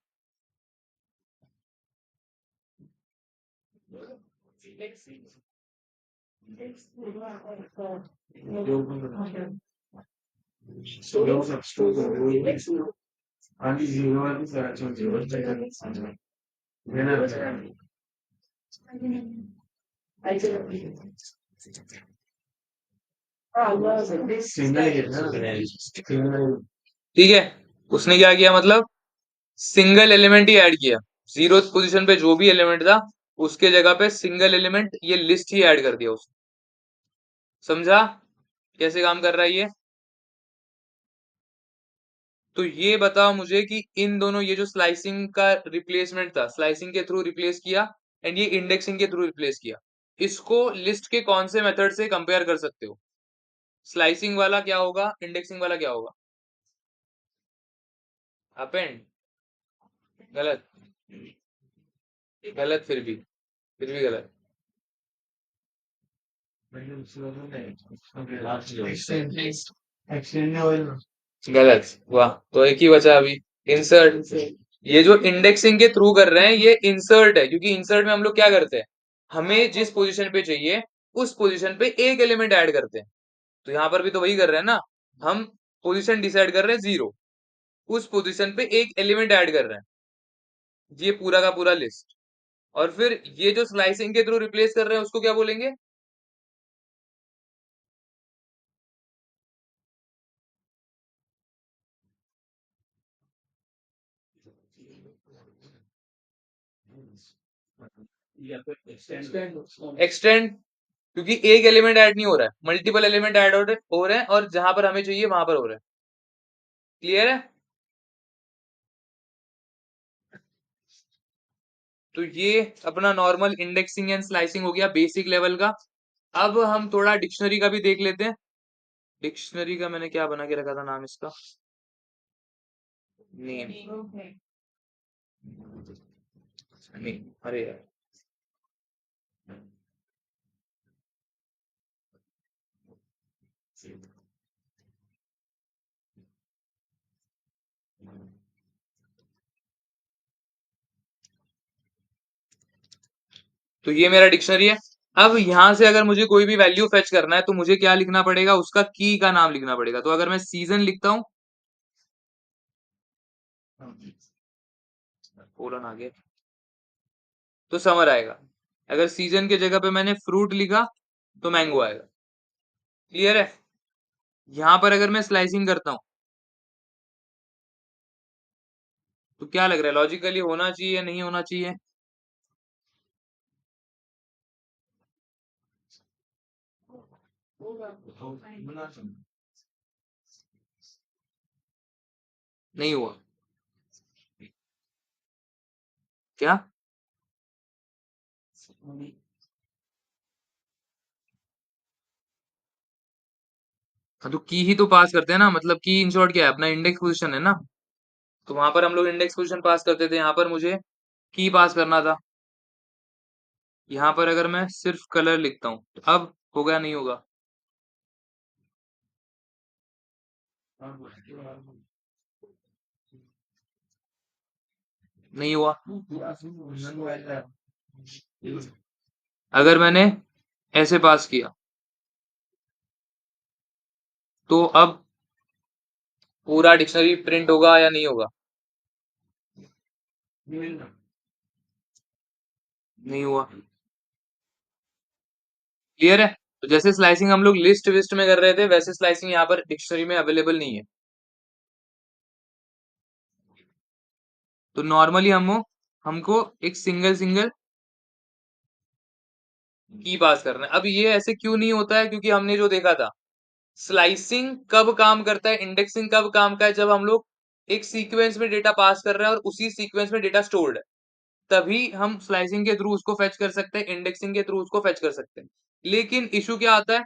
ठीक है, उसने क्या किया? मतलब सिंगल एलिमेंट ही ऐड किया। 0 पोजीशन पे जो भी एलिमेंट था उसके जगह पे सिंगल एलिमेंट ये लिस्ट ही ऐड कर दिया उसने। समझा कैसे काम कर रहा है ये? तो ये बताओ मुझे कि इन दोनों, ये जो स्लाइसिंग का रिप्लेसमेंट था, स्लाइसिंग के थ्रू रिप्लेस किया एंड ये इंडेक्सिंग के थ्रू रिप्लेस किया, इसको लिस्ट के कौन से मेथड से कंपेयर कर सकते हो? स्लाइसिंग वाला क्या होगा, इंडेक्सिंग वाला क्या होगा? अपेंड? गलत। गलत, फिर भी गलत। गलत। वाह, तो एक ही बचा अभी। इंसर्ट। ये जो इंडेक्सिंग के थ्रू कर रहे हैं ये इंसर्ट है, क्योंकि इंसर्ट में हम लोग क्या करते हैं, हमें जिस पोजीशन पे चाहिए उस पोजीशन पे एक एलिमेंट ऐड करते हैं। तो यहाँ पर भी तो वही कर रहे हैं ना, हम पोजीशन डिसाइड कर रहे हैं 0, उस पोजीशन पे एक एलिमेंट ऐड कर रहे हैं, ये पूरा का पूरा लिस्ट। और फिर ये जो स्लाइसिंग के थ्रू रिप्लेस कर रहे हैं उसको क्या बोलेंगे? एक्सटेंड, क्योंकि एक एलिमेंट ऐड नहीं हो रहा है, मल्टीपल एलिमेंट ऐड हो रहे हैं और जहां पर हमें चाहिए वहां पर हो रहा है। क्लियर है? तो ये अपना नॉर्मल इंडेक्सिंग एंड स्लाइसिंग हो गया बेसिक लेवल का। अब हम थोड़ा डिक्शनरी का भी देख लेते हैं। डिक्शनरी का मैंने क्या बना के रखा था नाम इसका? नेम। नहीं, अरे यार। तो ये मेरा डिक्शनरी है। अब यहां से अगर मुझे कोई भी वैल्यू फेच करना है तो मुझे क्या लिखना पड़ेगा? उसका की का नाम लिखना पड़ेगा। तो अगर मैं सीजन लिखता हूँ, कोलन आगे, तो समर आएगा। अगर सीजन के जगह पे मैंने फ्रूट लिखा तो मैंगो आएगा। क्लियर है? यहां पर अगर मैं स्लाइसिंग करता हूं तो क्या लग रहा है, लॉजिकली होना चाहिए या नहीं होना चाहिए? नहीं हुआ क्या? हाँ तो की ही तो पास करते हैं ना, मतलब की इन शॉर्ट क्या है, अपना इंडेक्स पोजीशन है ना। तो वहां पर हम लोग इंडेक्स पोजीशन पास करते थे, यहाँ पर मुझे की पास करना था। यहाँ पर अगर मैं सिर्फ कलर लिखता हूँ तो अब होगा नहीं होगा? नहीं हुआ। अगर मैंने ऐसे पास किया तो अब पूरा डिक्शनरी प्रिंट होगा या नहीं होगा? नहीं हुआ। क्लियर है? तो जैसे स्लाइसिंग हम लोग लिस्ट विस्ट में कर रहे थे, वैसे स्लाइसिंग यहाँ पर डिक्शनरी में अवेलेबल नहीं है। तो नॉर्मली हमको एक सिंगल सिंगल की पास करना है। अब ये ऐसे क्यों नहीं होता है? क्योंकि हमने जो देखा था, स्लाइसिंग कब काम करता है, इंडेक्सिंग कब काम का है, जब हम लोग एक सीक्वेंस में डेटा पास कर रहे हैं और उसी सीक्वेंस में डेटा स्टोर्ड है, तभी हम स्लाइसिंग के थ्रू उसको फेच कर सकते हैं, इंडेक्सिंग के थ्रू उसको फेच कर सकते हैं। लेकिन इशू क्या आता है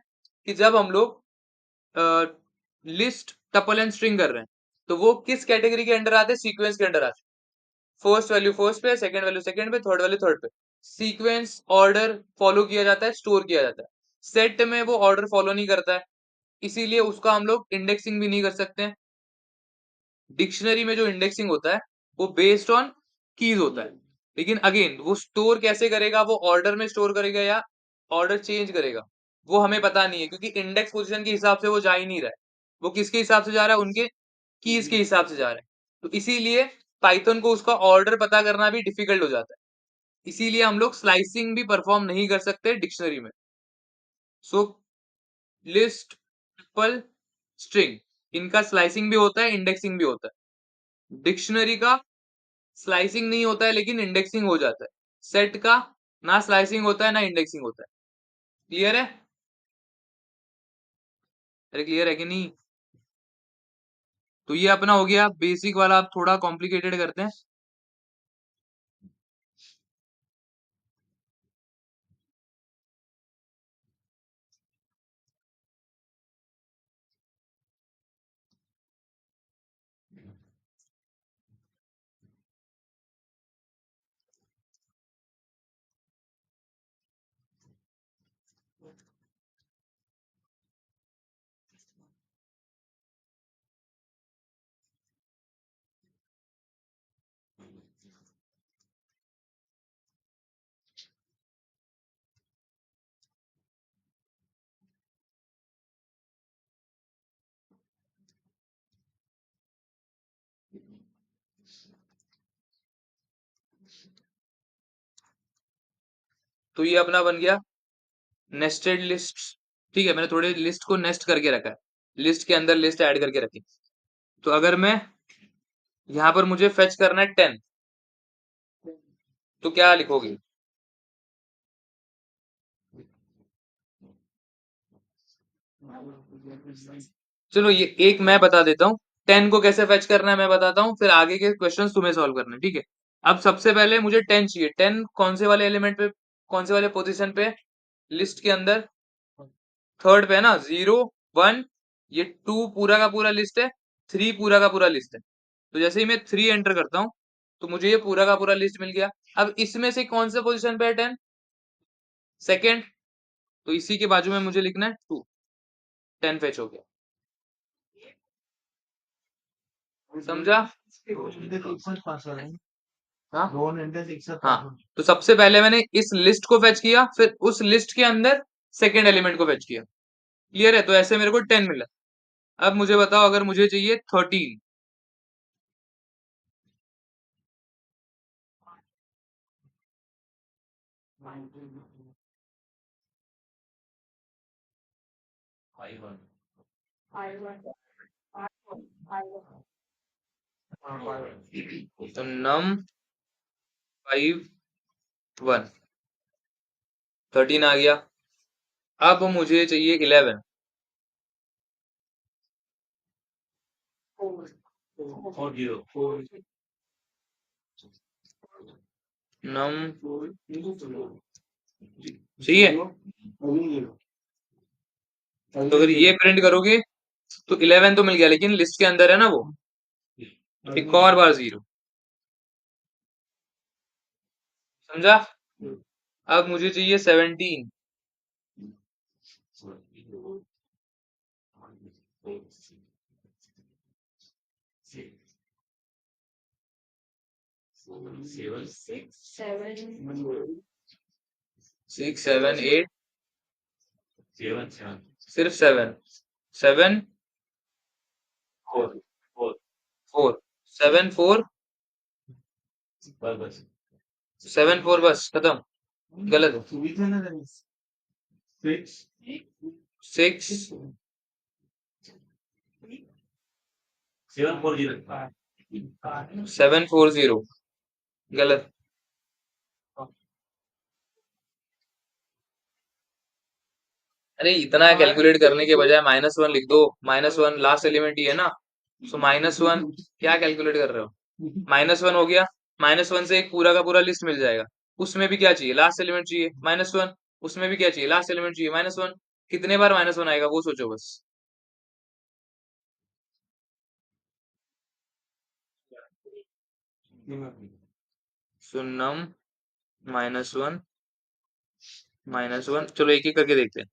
कि जब हम लोग लिस्ट टपल एंड स्ट्रिंग कर रहे हैं, तो वो किस कैटेगरी के अंडर आते हैं? सीक्वेंस के अंडर आते हैं। फर्स्ट वैल्यू फर्स्ट पे, सेकंड वैल्यू सेकंड पे, थर्ड वैल्यू थर्ड पे। सीक्वेंस ऑर्डर फॉलो किया जाता है, स्टोर किया जाता है। सेट में वो ऑर्डर फॉलो नहीं करता है, इसीलिए उसका हम लोग इंडेक्सिंग भी नहीं कर सकते हैं। डिक्शनरी में जो इंडेक्सिंग होता है वो बेस्ड ऑन कीज होता है, लेकिन अगेन वो स्टोर कैसे करेगा, वो ऑर्डर में स्टोर करेगा या ऑर्डर चेंज करेगा, वो हमें पता नहीं है, क्योंकि इंडेक्स पोजीशन के हिसाब से वो जा ही नहीं रहा है। वो किसके हिसाब से जा रहा है? उनके कीज के हिसाब से जा रहा है। तो इसीलिए पाइथन को उसका ऑर्डर पता करना भी डिफिकल्ट हो जाता है। इसीलिए हम लोग स्लाइसिंग भी परफॉर्म नहीं कर सकते डिक्शनरी में। सो लिस्ट, ट्रिपल, स्ट्रिंग, इनका स्लाइसिंग भी होता है, इंडेक्सिंग भी होता है। डिक्शनरी का स्लाइसिंग नहीं होता है लेकिन इंडेक्सिंग हो जाता है। सेट का ना स्लाइसिंग होता है ना इंडेक्सिंग होता है। क्लियर है? अरे क्लियर है कि नहीं? तो ये अपना हो गया बेसिक वाला, अब थोड़ा कॉम्प्लिकेटेड करते हैं। तो ये अपना बन गया नेस्टेड लिस्ट। ठीक है, मैंने थोड़े लिस्ट को नेस्ट करके रखा है, लिस्ट के अंदर लिस्ट ऐड करके रखी। तो अगर मैं यहाँ पर मुझे फेच करना है 10, तो क्या लिखोगे? चलो ये एक मैं बता देता हूँ, 10 को कैसे फेच करना है मैं बताता हूँ, फिर आगे के क्वेश्चंस तुम्हें सॉल्व करने हैं, ठीक है। अब सबसे पहले मुझे 10 चाहिए। 10 कौन से वाले एलिमेंट पे, कौन से वाले पोजीशन पे? लिस्ट के अंदर थर्ड पे है ना। 0, 1, ये 2 पूरा का पूरा लिस्ट है, 3 पूरा का पूरा लिस्ट है। तो जैसे ही मैं 3 एंटर करता हूँ तो मुझे ये पूरा का पूरा लिस्ट मिल गया। अब इसमें से कौन से पोजीशन पे है 10? सेकेंड। तो इसी के बाजू में मुझे लिखना है 2। 10 फेच हो गया। समझा? हाँ हाँ। तो सबसे पहले मैंने इस लिस्ट को फेच किया, फिर उस लिस्ट के अंदर सेकेंड एलिमेंट को फेच किया। क्लियर है? तो ऐसे मेरे को 10 मिला। अब मुझे बताओ, अगर मुझे चाहिए 13, तो num 5 1, 13 आ गया। अब मुझे चाहिए 11। 4 0 नम सही है। तो अगर ये प्रिंट करोगे तो 11 तो मिल गया, लेकिन लिस्ट के अंदर है ना वो, एक और बार 0। समझा? अब मुझे चाहिए 17। 6 7 8, 7 7 सिर्फ 7 7 4 4 4 7 4 बस 7 4 बस खत्म। गलत है। 6 7 4 0 7 4 0 गलत। अरे इतना कैलकुलेट करने के बजाय -1 लिख दो। -1 लास्ट एलिमेंट ही है ना, सो -1 क्या कैलकुलेट कर रहे हो? -1 हो गया, -1 से एक पूरा का पूरा लिस्ट मिल जाएगा। उसमें भी क्या चाहिए? लास्ट एलिमेंट चाहिए -1। उसमें भी क्या चाहिए? लास्ट एलिमेंट चाहिए -1। कितने बार -1 आएगा वो सोचो बस। सो नम -1 -1, चलो एक एक करके देखते हैं।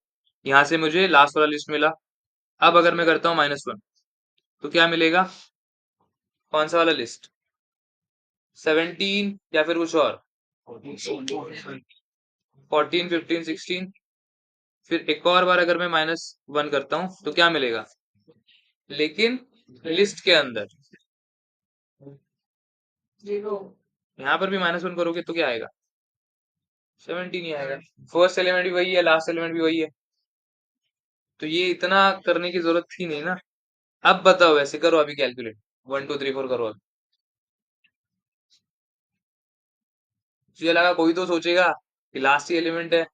यहाँ से मुझे लास्ट वाला लिस्ट मिला। अब अगर मैं करता हूँ -1 तो क्या मिलेगा? कौन सा वाला लिस्ट? 17 या फिर कुछ और? 14 15 16। फिर एक और बार अगर मैं -1 करता हूँ तो क्या मिलेगा? लेकिन लिस्ट के अंदर यहाँ पर भी -1 करोगे तो क्या आएगा? 17 ही आएगा। फर्स्ट एलिमेंट भी वही है, लास्ट एलिमेंट भी वही है, तो ये इतना करने की जरूरत थी नहीं ना। अब बताओ, वैसे करो अभी कैलकुलेट। 1 2 3 4 करो अभी। मुझे लगा कोई तो सोचेगा कि लास्ट ही एलिमेंट है।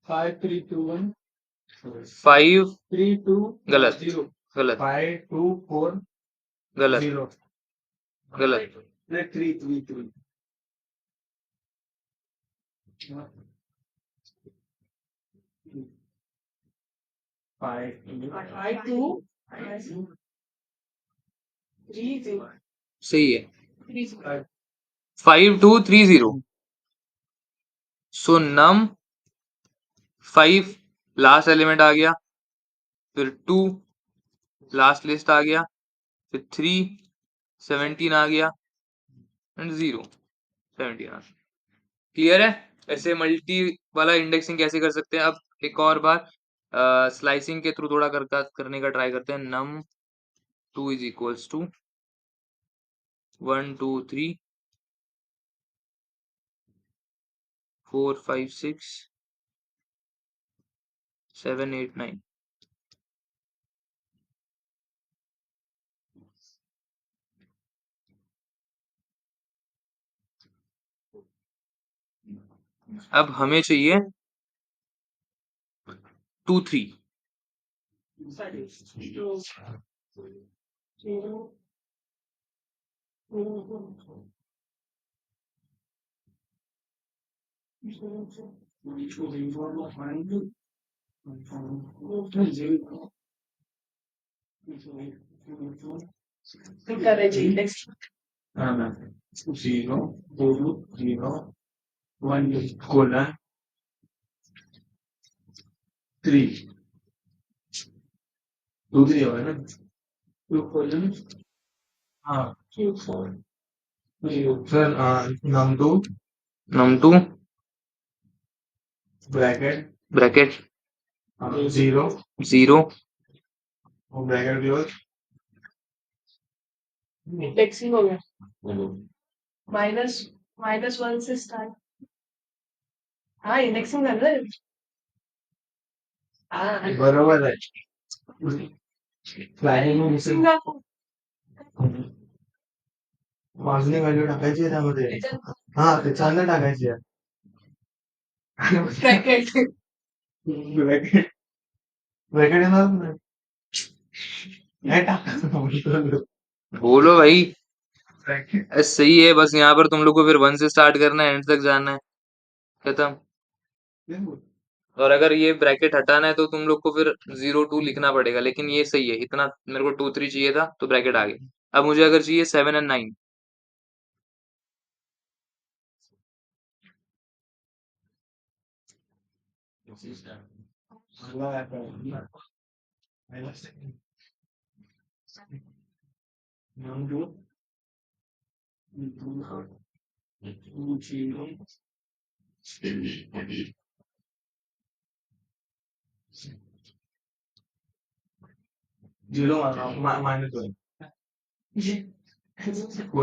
5 3 2 1 5 3 2 गलत 0 गलत 5 2 4 गलत 0 गलत 3 3 3 5 2 सही है। 5 2 3 0। सो नम 5 लास्ट एलिमेंट आ गया, फिर 2 लास्ट लिस्ट आ गया, फिर 3 17 आ गया, एंड 0 17 आ गया। क्लियर है? ऐसे मल्टी वाला इंडेक्सिंग कैसे कर सकते हैं? अब एक और बार स्लाइसिंग के थ्रू थोड़ा करने का ट्राई करते हैं। नम 2 इज इक्वल्स टू 1 2 3 4 5 6 7 8 9। अब हमें चाहिए 2 3। zero 2 0 1 colon 3 2 3 होगा ना 2 colon हाँ sir num2 bracket bracket 0 0 bracket close indexing हो गया माइनस -1 से स्टार्ट। हाँ इंडेक्सिंग कर रहे हाँ बरोबर आहे प्लॅनिंग इंडेक्सिंग का मागणी व्हॅल्यू टाकायची आहे त्यामध्ये हा त्याच्यानं टाकायची आहे ब्रैकेट ब्रॅकेट ब्रॅकेट येणार नाही नाही टाकायचं बोलो भाई। ब्रॅकेट सही है, बस यहाँ पर तुम लोग को फिर 1 से स्टार्ट करना है, एंड तक जाना है, खत्म। और अगर ये ब्रैकेट हटाना है तो तुम लोग को फिर 0 2 लिखना पड़ेगा, लेकिन ये सही है, इतना मेरे को 2 3 चाहिए था तो ब्रैकेट आ गया। अब मुझे अगर चाहिए 7 and 9। Zero minus one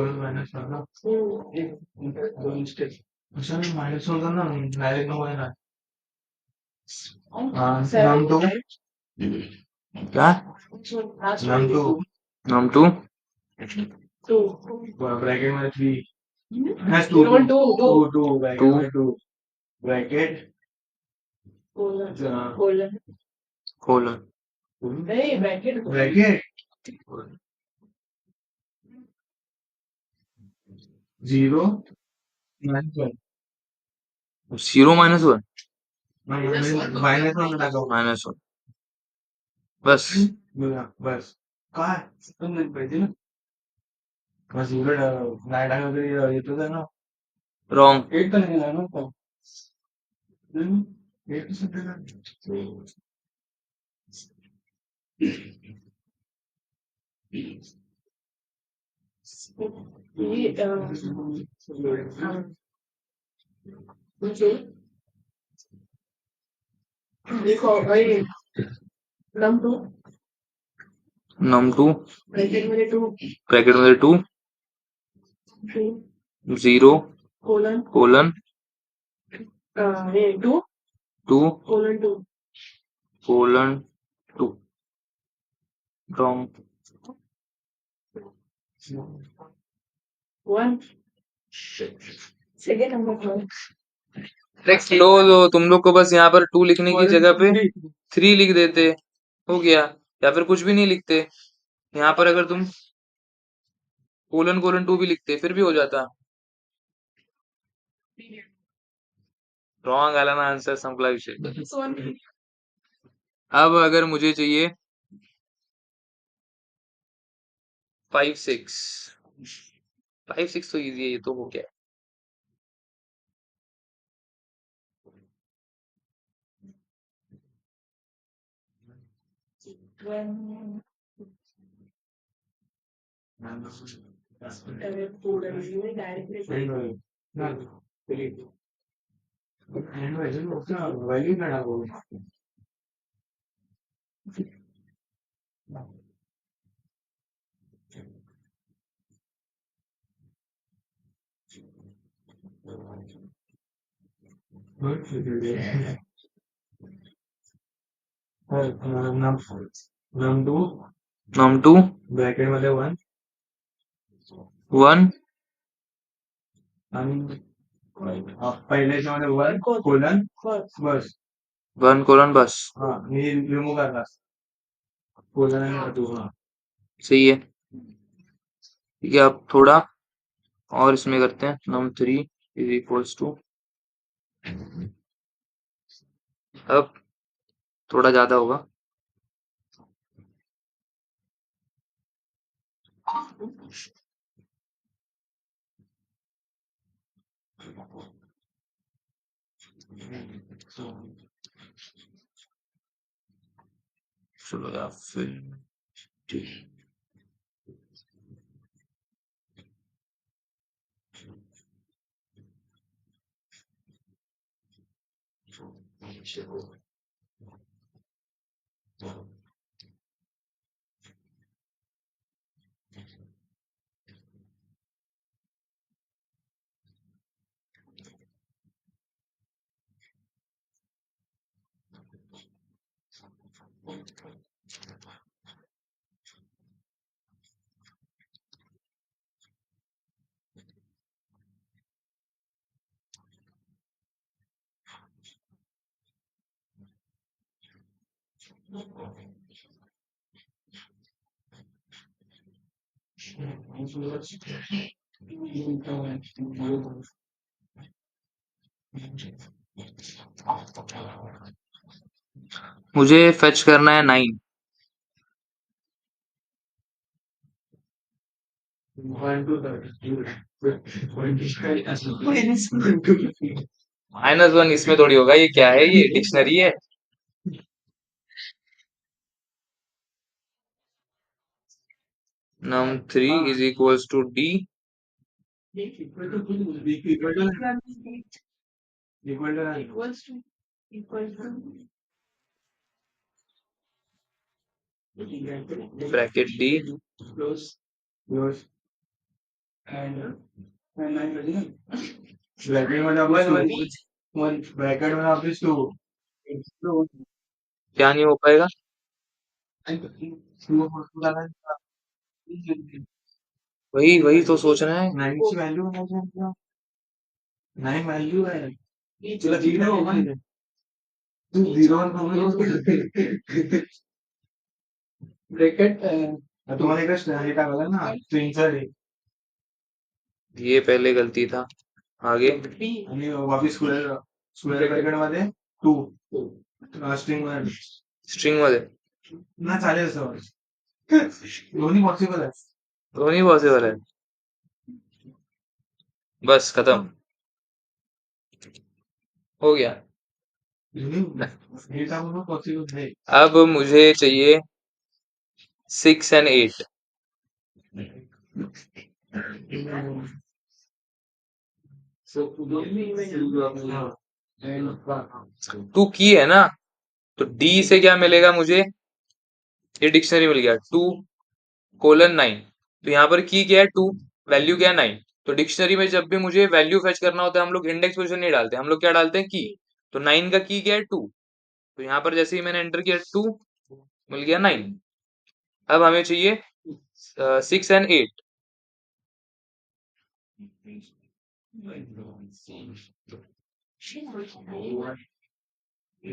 minus one ना दोन स्टेप कशाने मायनस वन ना डायरेक्ट नको आहे ना नम टू क्या? Num two num 2 two bracket मध्ये three two two two two two bracket two मध्ये टू ब्रॅकेट कोलन कोलन नहीं bracket bracket zero minus one 0 -1 minus one टाकावं -1 बस। बस काय नाही पाहिजे ना बस झिरो नाही टाकलं तरी येतच आहे ना रॉन्ग। एट तर नाही ना का एट सध्या ये मुझे देखो भाई नम टू नम 2 ब्रैकेट में 2 ब्रैकेट में 2 0 कोलन कोलन ये 2 2 colon 2 colon 2 wrong. 1 second number tricks लो लो, तुम लोग को बस यहाँ पर 2 लिखने की जगह पे 3 लिख देते, हो गया। या फिर कुछ भी नहीं लिखते, यहाँ पर अगर तुम कोलन कोलन 2 भी लिखते फिर भी हो जाता। रॉन्ग आला ना आंसर, संपला विषय। अब अगर मुझे चाहिए 5 6 5 6 तो इजी है, ये तो हो गया। व्हॅल्यू नाही टाकू नम टू नम 2 ब्रॅकेट मध्ये वन 1 आणि पहिल्या याच्यामध्ये वन कोलन बस 1 कोलन बस। हा मी रिमूव्ह करणार कोलन आणि टू हा सही है, ठीक है। अब थोड़ा और इसमें करते हैं, नम 3 इज इक्वल्स टू, अब थोड़ा ज्यादा होगा। चलो या फिर मुझे फेच करना है 9। -1 इसमें थोड़ी होगा, ये क्या है, ये डिक्शनरी है। num3 is equals to d Equals to equal to bracket d क्या नहीं हो पाएगा। वही वही तो सोच रहे हैं। ये पहले गलती था। आगे स्ट्रिंग मध्ये दोन्ही पॉसिबल है। बस खत्म हो गया। अब मुझे चाहिए 6 and 8। टू की है ना, तो डी से क्या मिलेगा मुझे, ये डिक्शनरी मिल गया 2:9। तो यहाँ पर की क्या है 2, वैल्यू क्या है 9। तो डिक्शनरी में जब भी मुझे वैल्यू फेच करना होता है हम लोग इंडेक्स पोजीशन नहीं डालते, हम लोग क्या डालते हैं की। तो 9 का की क्या है 2। तो यहाँ पर जैसे ही मैंने एंटर किया 2 मिल गया 9। अब हमें चाहिए 6 and 8। ये तो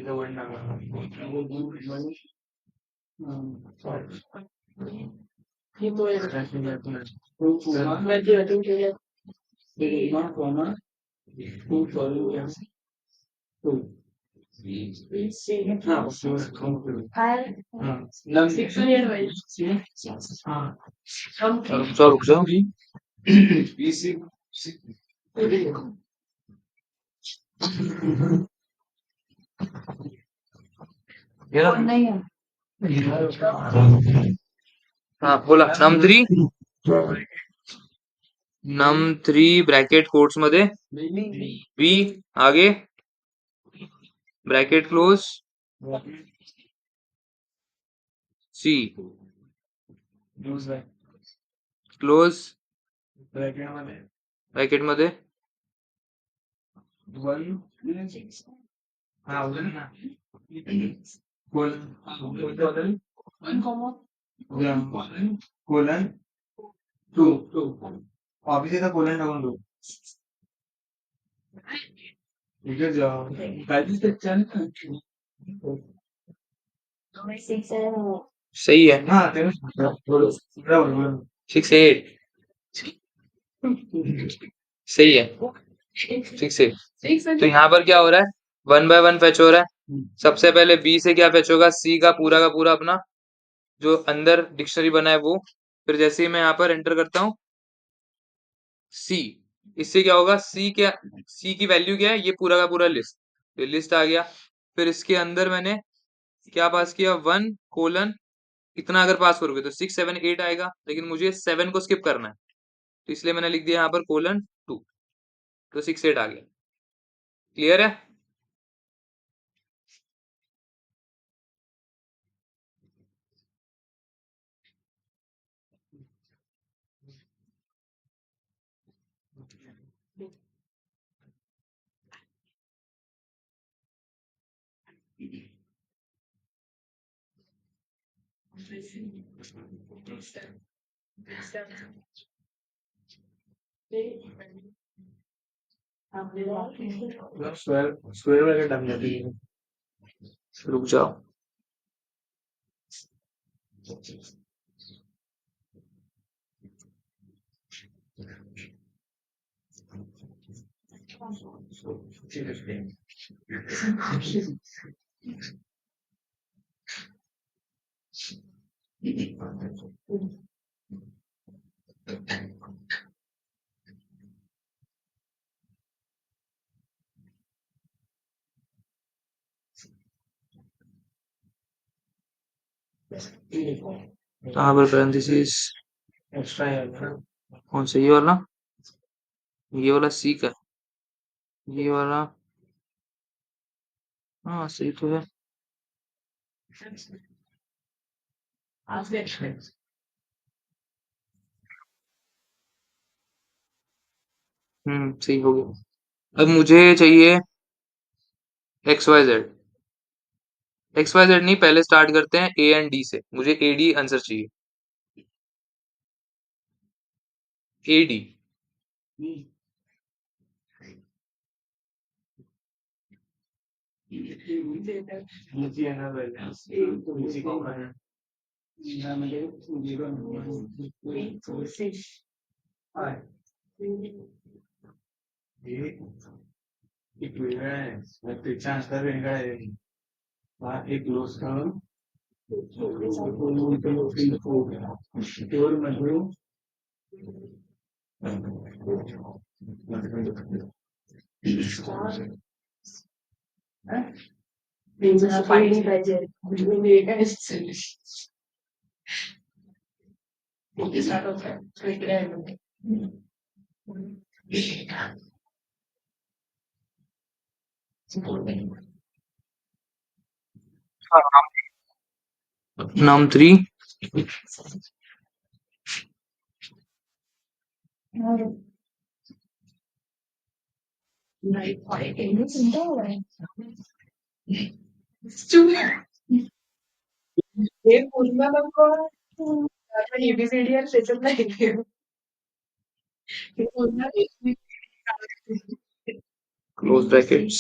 वैल्यू वैल्यू चाहिए सिक्स हंड्रेड रुक जाओ। ये ना, नहीं है हाँ बोला num3 ब्रॅकेट कोट्स मध्ये बी, आगे bracket close C close bracket मध्ये सही है 6 8 सही है 6 8। तो यहाँ पर क्या हो रहा है, 1 by 1 फेच हो रहा है। सबसे पहले बी से क्या फेच होगा, सी का पूरा अपना जो अंदर डिक्शनरी बना है वो। फिर जैसे ही मैं यहाँ पर एंटर करता हूँ सी, इससे क्या होगा, सी की वैल्यू क्या है, ये पूरा का पूरा लिस्ट, ये लिस्ट आ गया। फिर इसके अंदर मैंने क्या पास किया 1:, इतना अगर पास करोगे तो 6 7 8 आएगा, लेकिन मुझे 7 को स्किप करना है, तो इसलिए मैंने लिख दिया यहाँ पर :2। तो 6 8 आ गया। क्लियर है। रुक जाओ। कहाँ पर पैरेंथेसिस एक्स्ट्रा है ना। कौन सा ये वाला सी का ये वाला हाँ सही तो है सही हो गया अब मुझे चाहिए X Y Z X Y Z नहीं पहले स्टार्ट करते हैं ए एंड डी से मुझे ए डी आंसर चाहिए ए डी मुझे है ना मुझे को ना मुझे 0 एक वेगळा आहे त्याच्या अंतर वेगळा आहे हा एक क्लोज करून स्टोर मध्ये पाहिजे म्हणजे काय स्टार्ट होत आहे इकडे आहे म्हणजे नाम 3 नाही पाहिजे हे पूर्ण लोक एबीसीडी आणि त्याच्यात नाही हे पूर्ण close brackets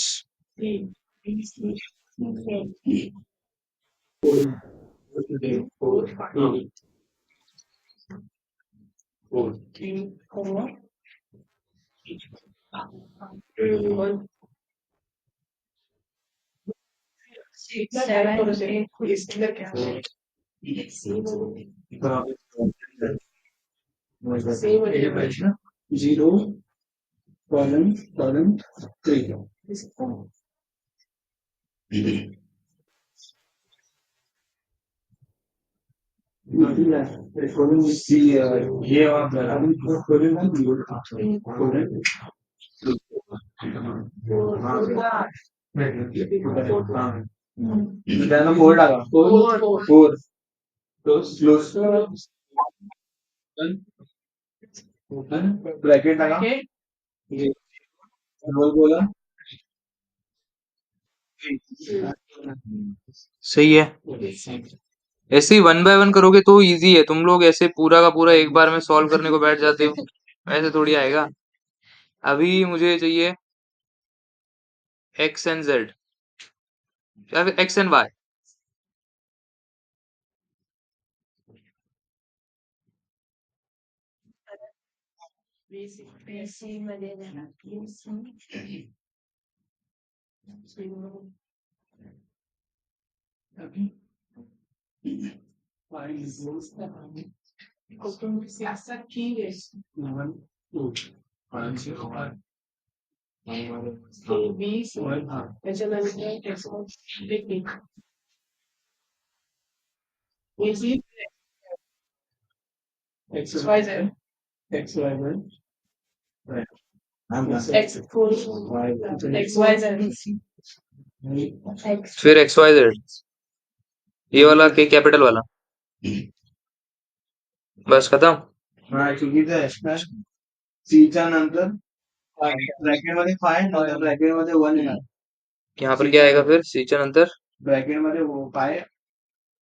zero column 3 column C ये त्यांना फोर टाका फोर क्लोज ओपन ब्रैकेट टाका बोला सही है ऐसे ही 1 बाय 1 करोगे तो इजी है तुम लोग ऐसे पूरा का पूरा एक बार में सॉल्व करने को बैठ जाते हो ऐसे थोड़ी आएगा अभी मुझे चाहिए एक्स एंड जेड या फिर एक्स एंड वाई बेसिक मध्ये XYZ फिर एक्स वाई जेड ये वाला के कैपिटल वाला बस खत्म चुकीचं आहे सीच्या नंतर ब्रॅकेट मध्ये 5 नंतर ब्रॅकेट मध्ये 1 येणार यहाँ पर क्या आएगा फिर सीचन अंतर ब्रॅकेट मध्ये 5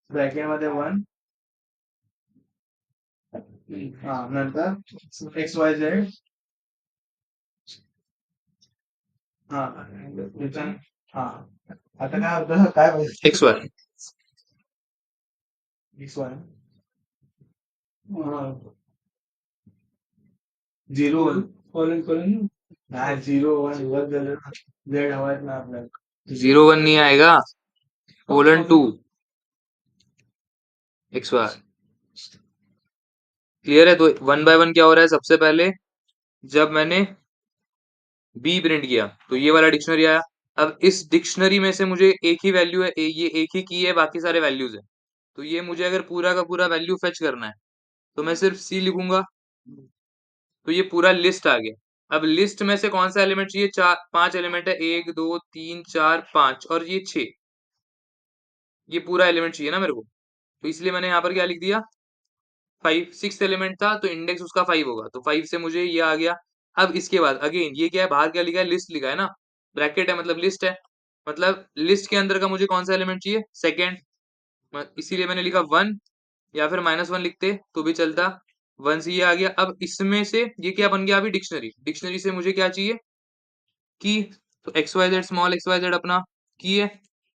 ब्रॅकेट मध्ये 1 हा नंतर एक्स वाय झेड हा हा आता काय होतं काय एक्स वाई x1 0 1 colon 0 1 वर्ग z हमारे नाम में 0 1 नहीं आएगा, कोलन 2 एक्स बार। क्लियर है? तो 1 बाय 1 क्या हो रहा है, सबसे पहले जब मैंने बी प्रिंट किया तो ये वाला डिक्शनरी आया। अब इस डिक्शनरी में से मुझे एक ही वैल्यू है, ये एक ही की है, बाकी सारे वैल्यूज है। तो ये मुझे अगर पूरा का पूरा वैल्यू फेच करना है तो मैं सिर्फ सी लिखूंगा, तो ये पूरा लिस्ट आ गया। अब लिस्ट में से कौन सा एलिमेंट चाहिए, 5 एलिमेंट है, 1 2 3 4 5 और ये 6, ये पूरा एलिमेंट चाहिए ना मेरे को। तो इसलिए मैंने यहाँ पर क्या लिख दिया, 5, 6 एलिमेंट था तो इंडेक्स उसका 5 होगा, तो 5 से मुझे ये आ गया। अब इसके बाद अगेन ये क्या है, बाहर क्या लिखा है, लिस्ट लिखा है ना, ब्रैकेट है मतलब लिस्ट है, मतलब लिस्ट के अंदर का मुझे कौन सा एलिमेंट चाहिए, सेकेंड, इसीलिए मैंने लिखा 1, या फिर -1 लिखते तो भी चलता। 1 से ये आ गया। अब इसमें से ये क्या बन गया, अभी डिक्शनरी, डिक्शनरी से मुझे क्या चाहिए, की। तो X Y Z, small X Y Z अपना की है,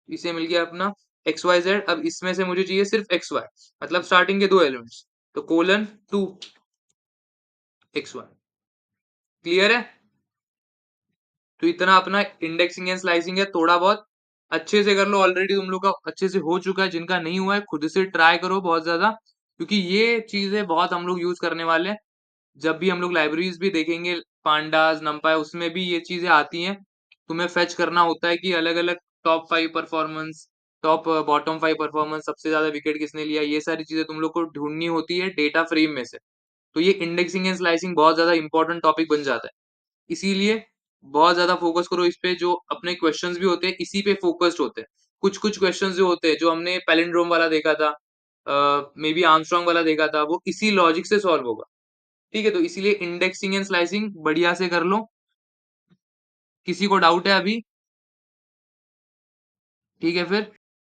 इसे मिल गया अपना एक्स वाई जेड। अब इसमें से मुझे चाहिए सिर्फ एक्स वाई, मतलब स्टार्टिंग के 2 एलिमेंट्स, तो कोलन 2 एक्स वाई। क्लियर है? तो इतना अपना इंडेक्सिंग एंड स्लाइसिंग है, थोड़ा बहुत अच्छे से कर लो, ऑलरेडी तुम लोग का अच्छे से हो चुका है, जिनका नहीं हुआ है खुद से ट्राई करो बहुत ज्यादा, क्योंकि ये चीजें बहुत हम लोग यूज करने वाले हैं। जब भी हम लोग लाइब्रेरीज भी देखेंगे, पांडास नंपाई, उसमें भी ये चीजें आती हैं। तुम्हें फेच करना होता है कि अलग अलग top 5 performance, top bottom 5 performance, सबसे ज्यादा विकेट किसने लिया, ये सारी चीजें तुम लोग को ढूंढनी होती है डेटा फ्रेम में से। तो ये इंडेक्सिंग एंड स्लाइसिंग बहुत ज्यादा इंपॉर्टेंट टॉपिक बन जाता है, इसीलिए बहुत ज्यादा फोकस करो इस पे। जो अपने क्वेश्चंस भी होते हैं इसी पे फोकस्ड होते हैं। कुछ कुछ क्वेश्चंस जो होते हैं, जो हमने पैलिंड्रोम वाला देखा था, मे बी आर्मस्ट्रांग वाला देखा था, वो इसी लॉजिक से सॉल्व होगा। ठीक है, तो इसीलिए इंडेक्सिंग एंड स्लाइसिंग बढ़िया से कर लो। किसी को डाउट है अभी? ठीक है फिर।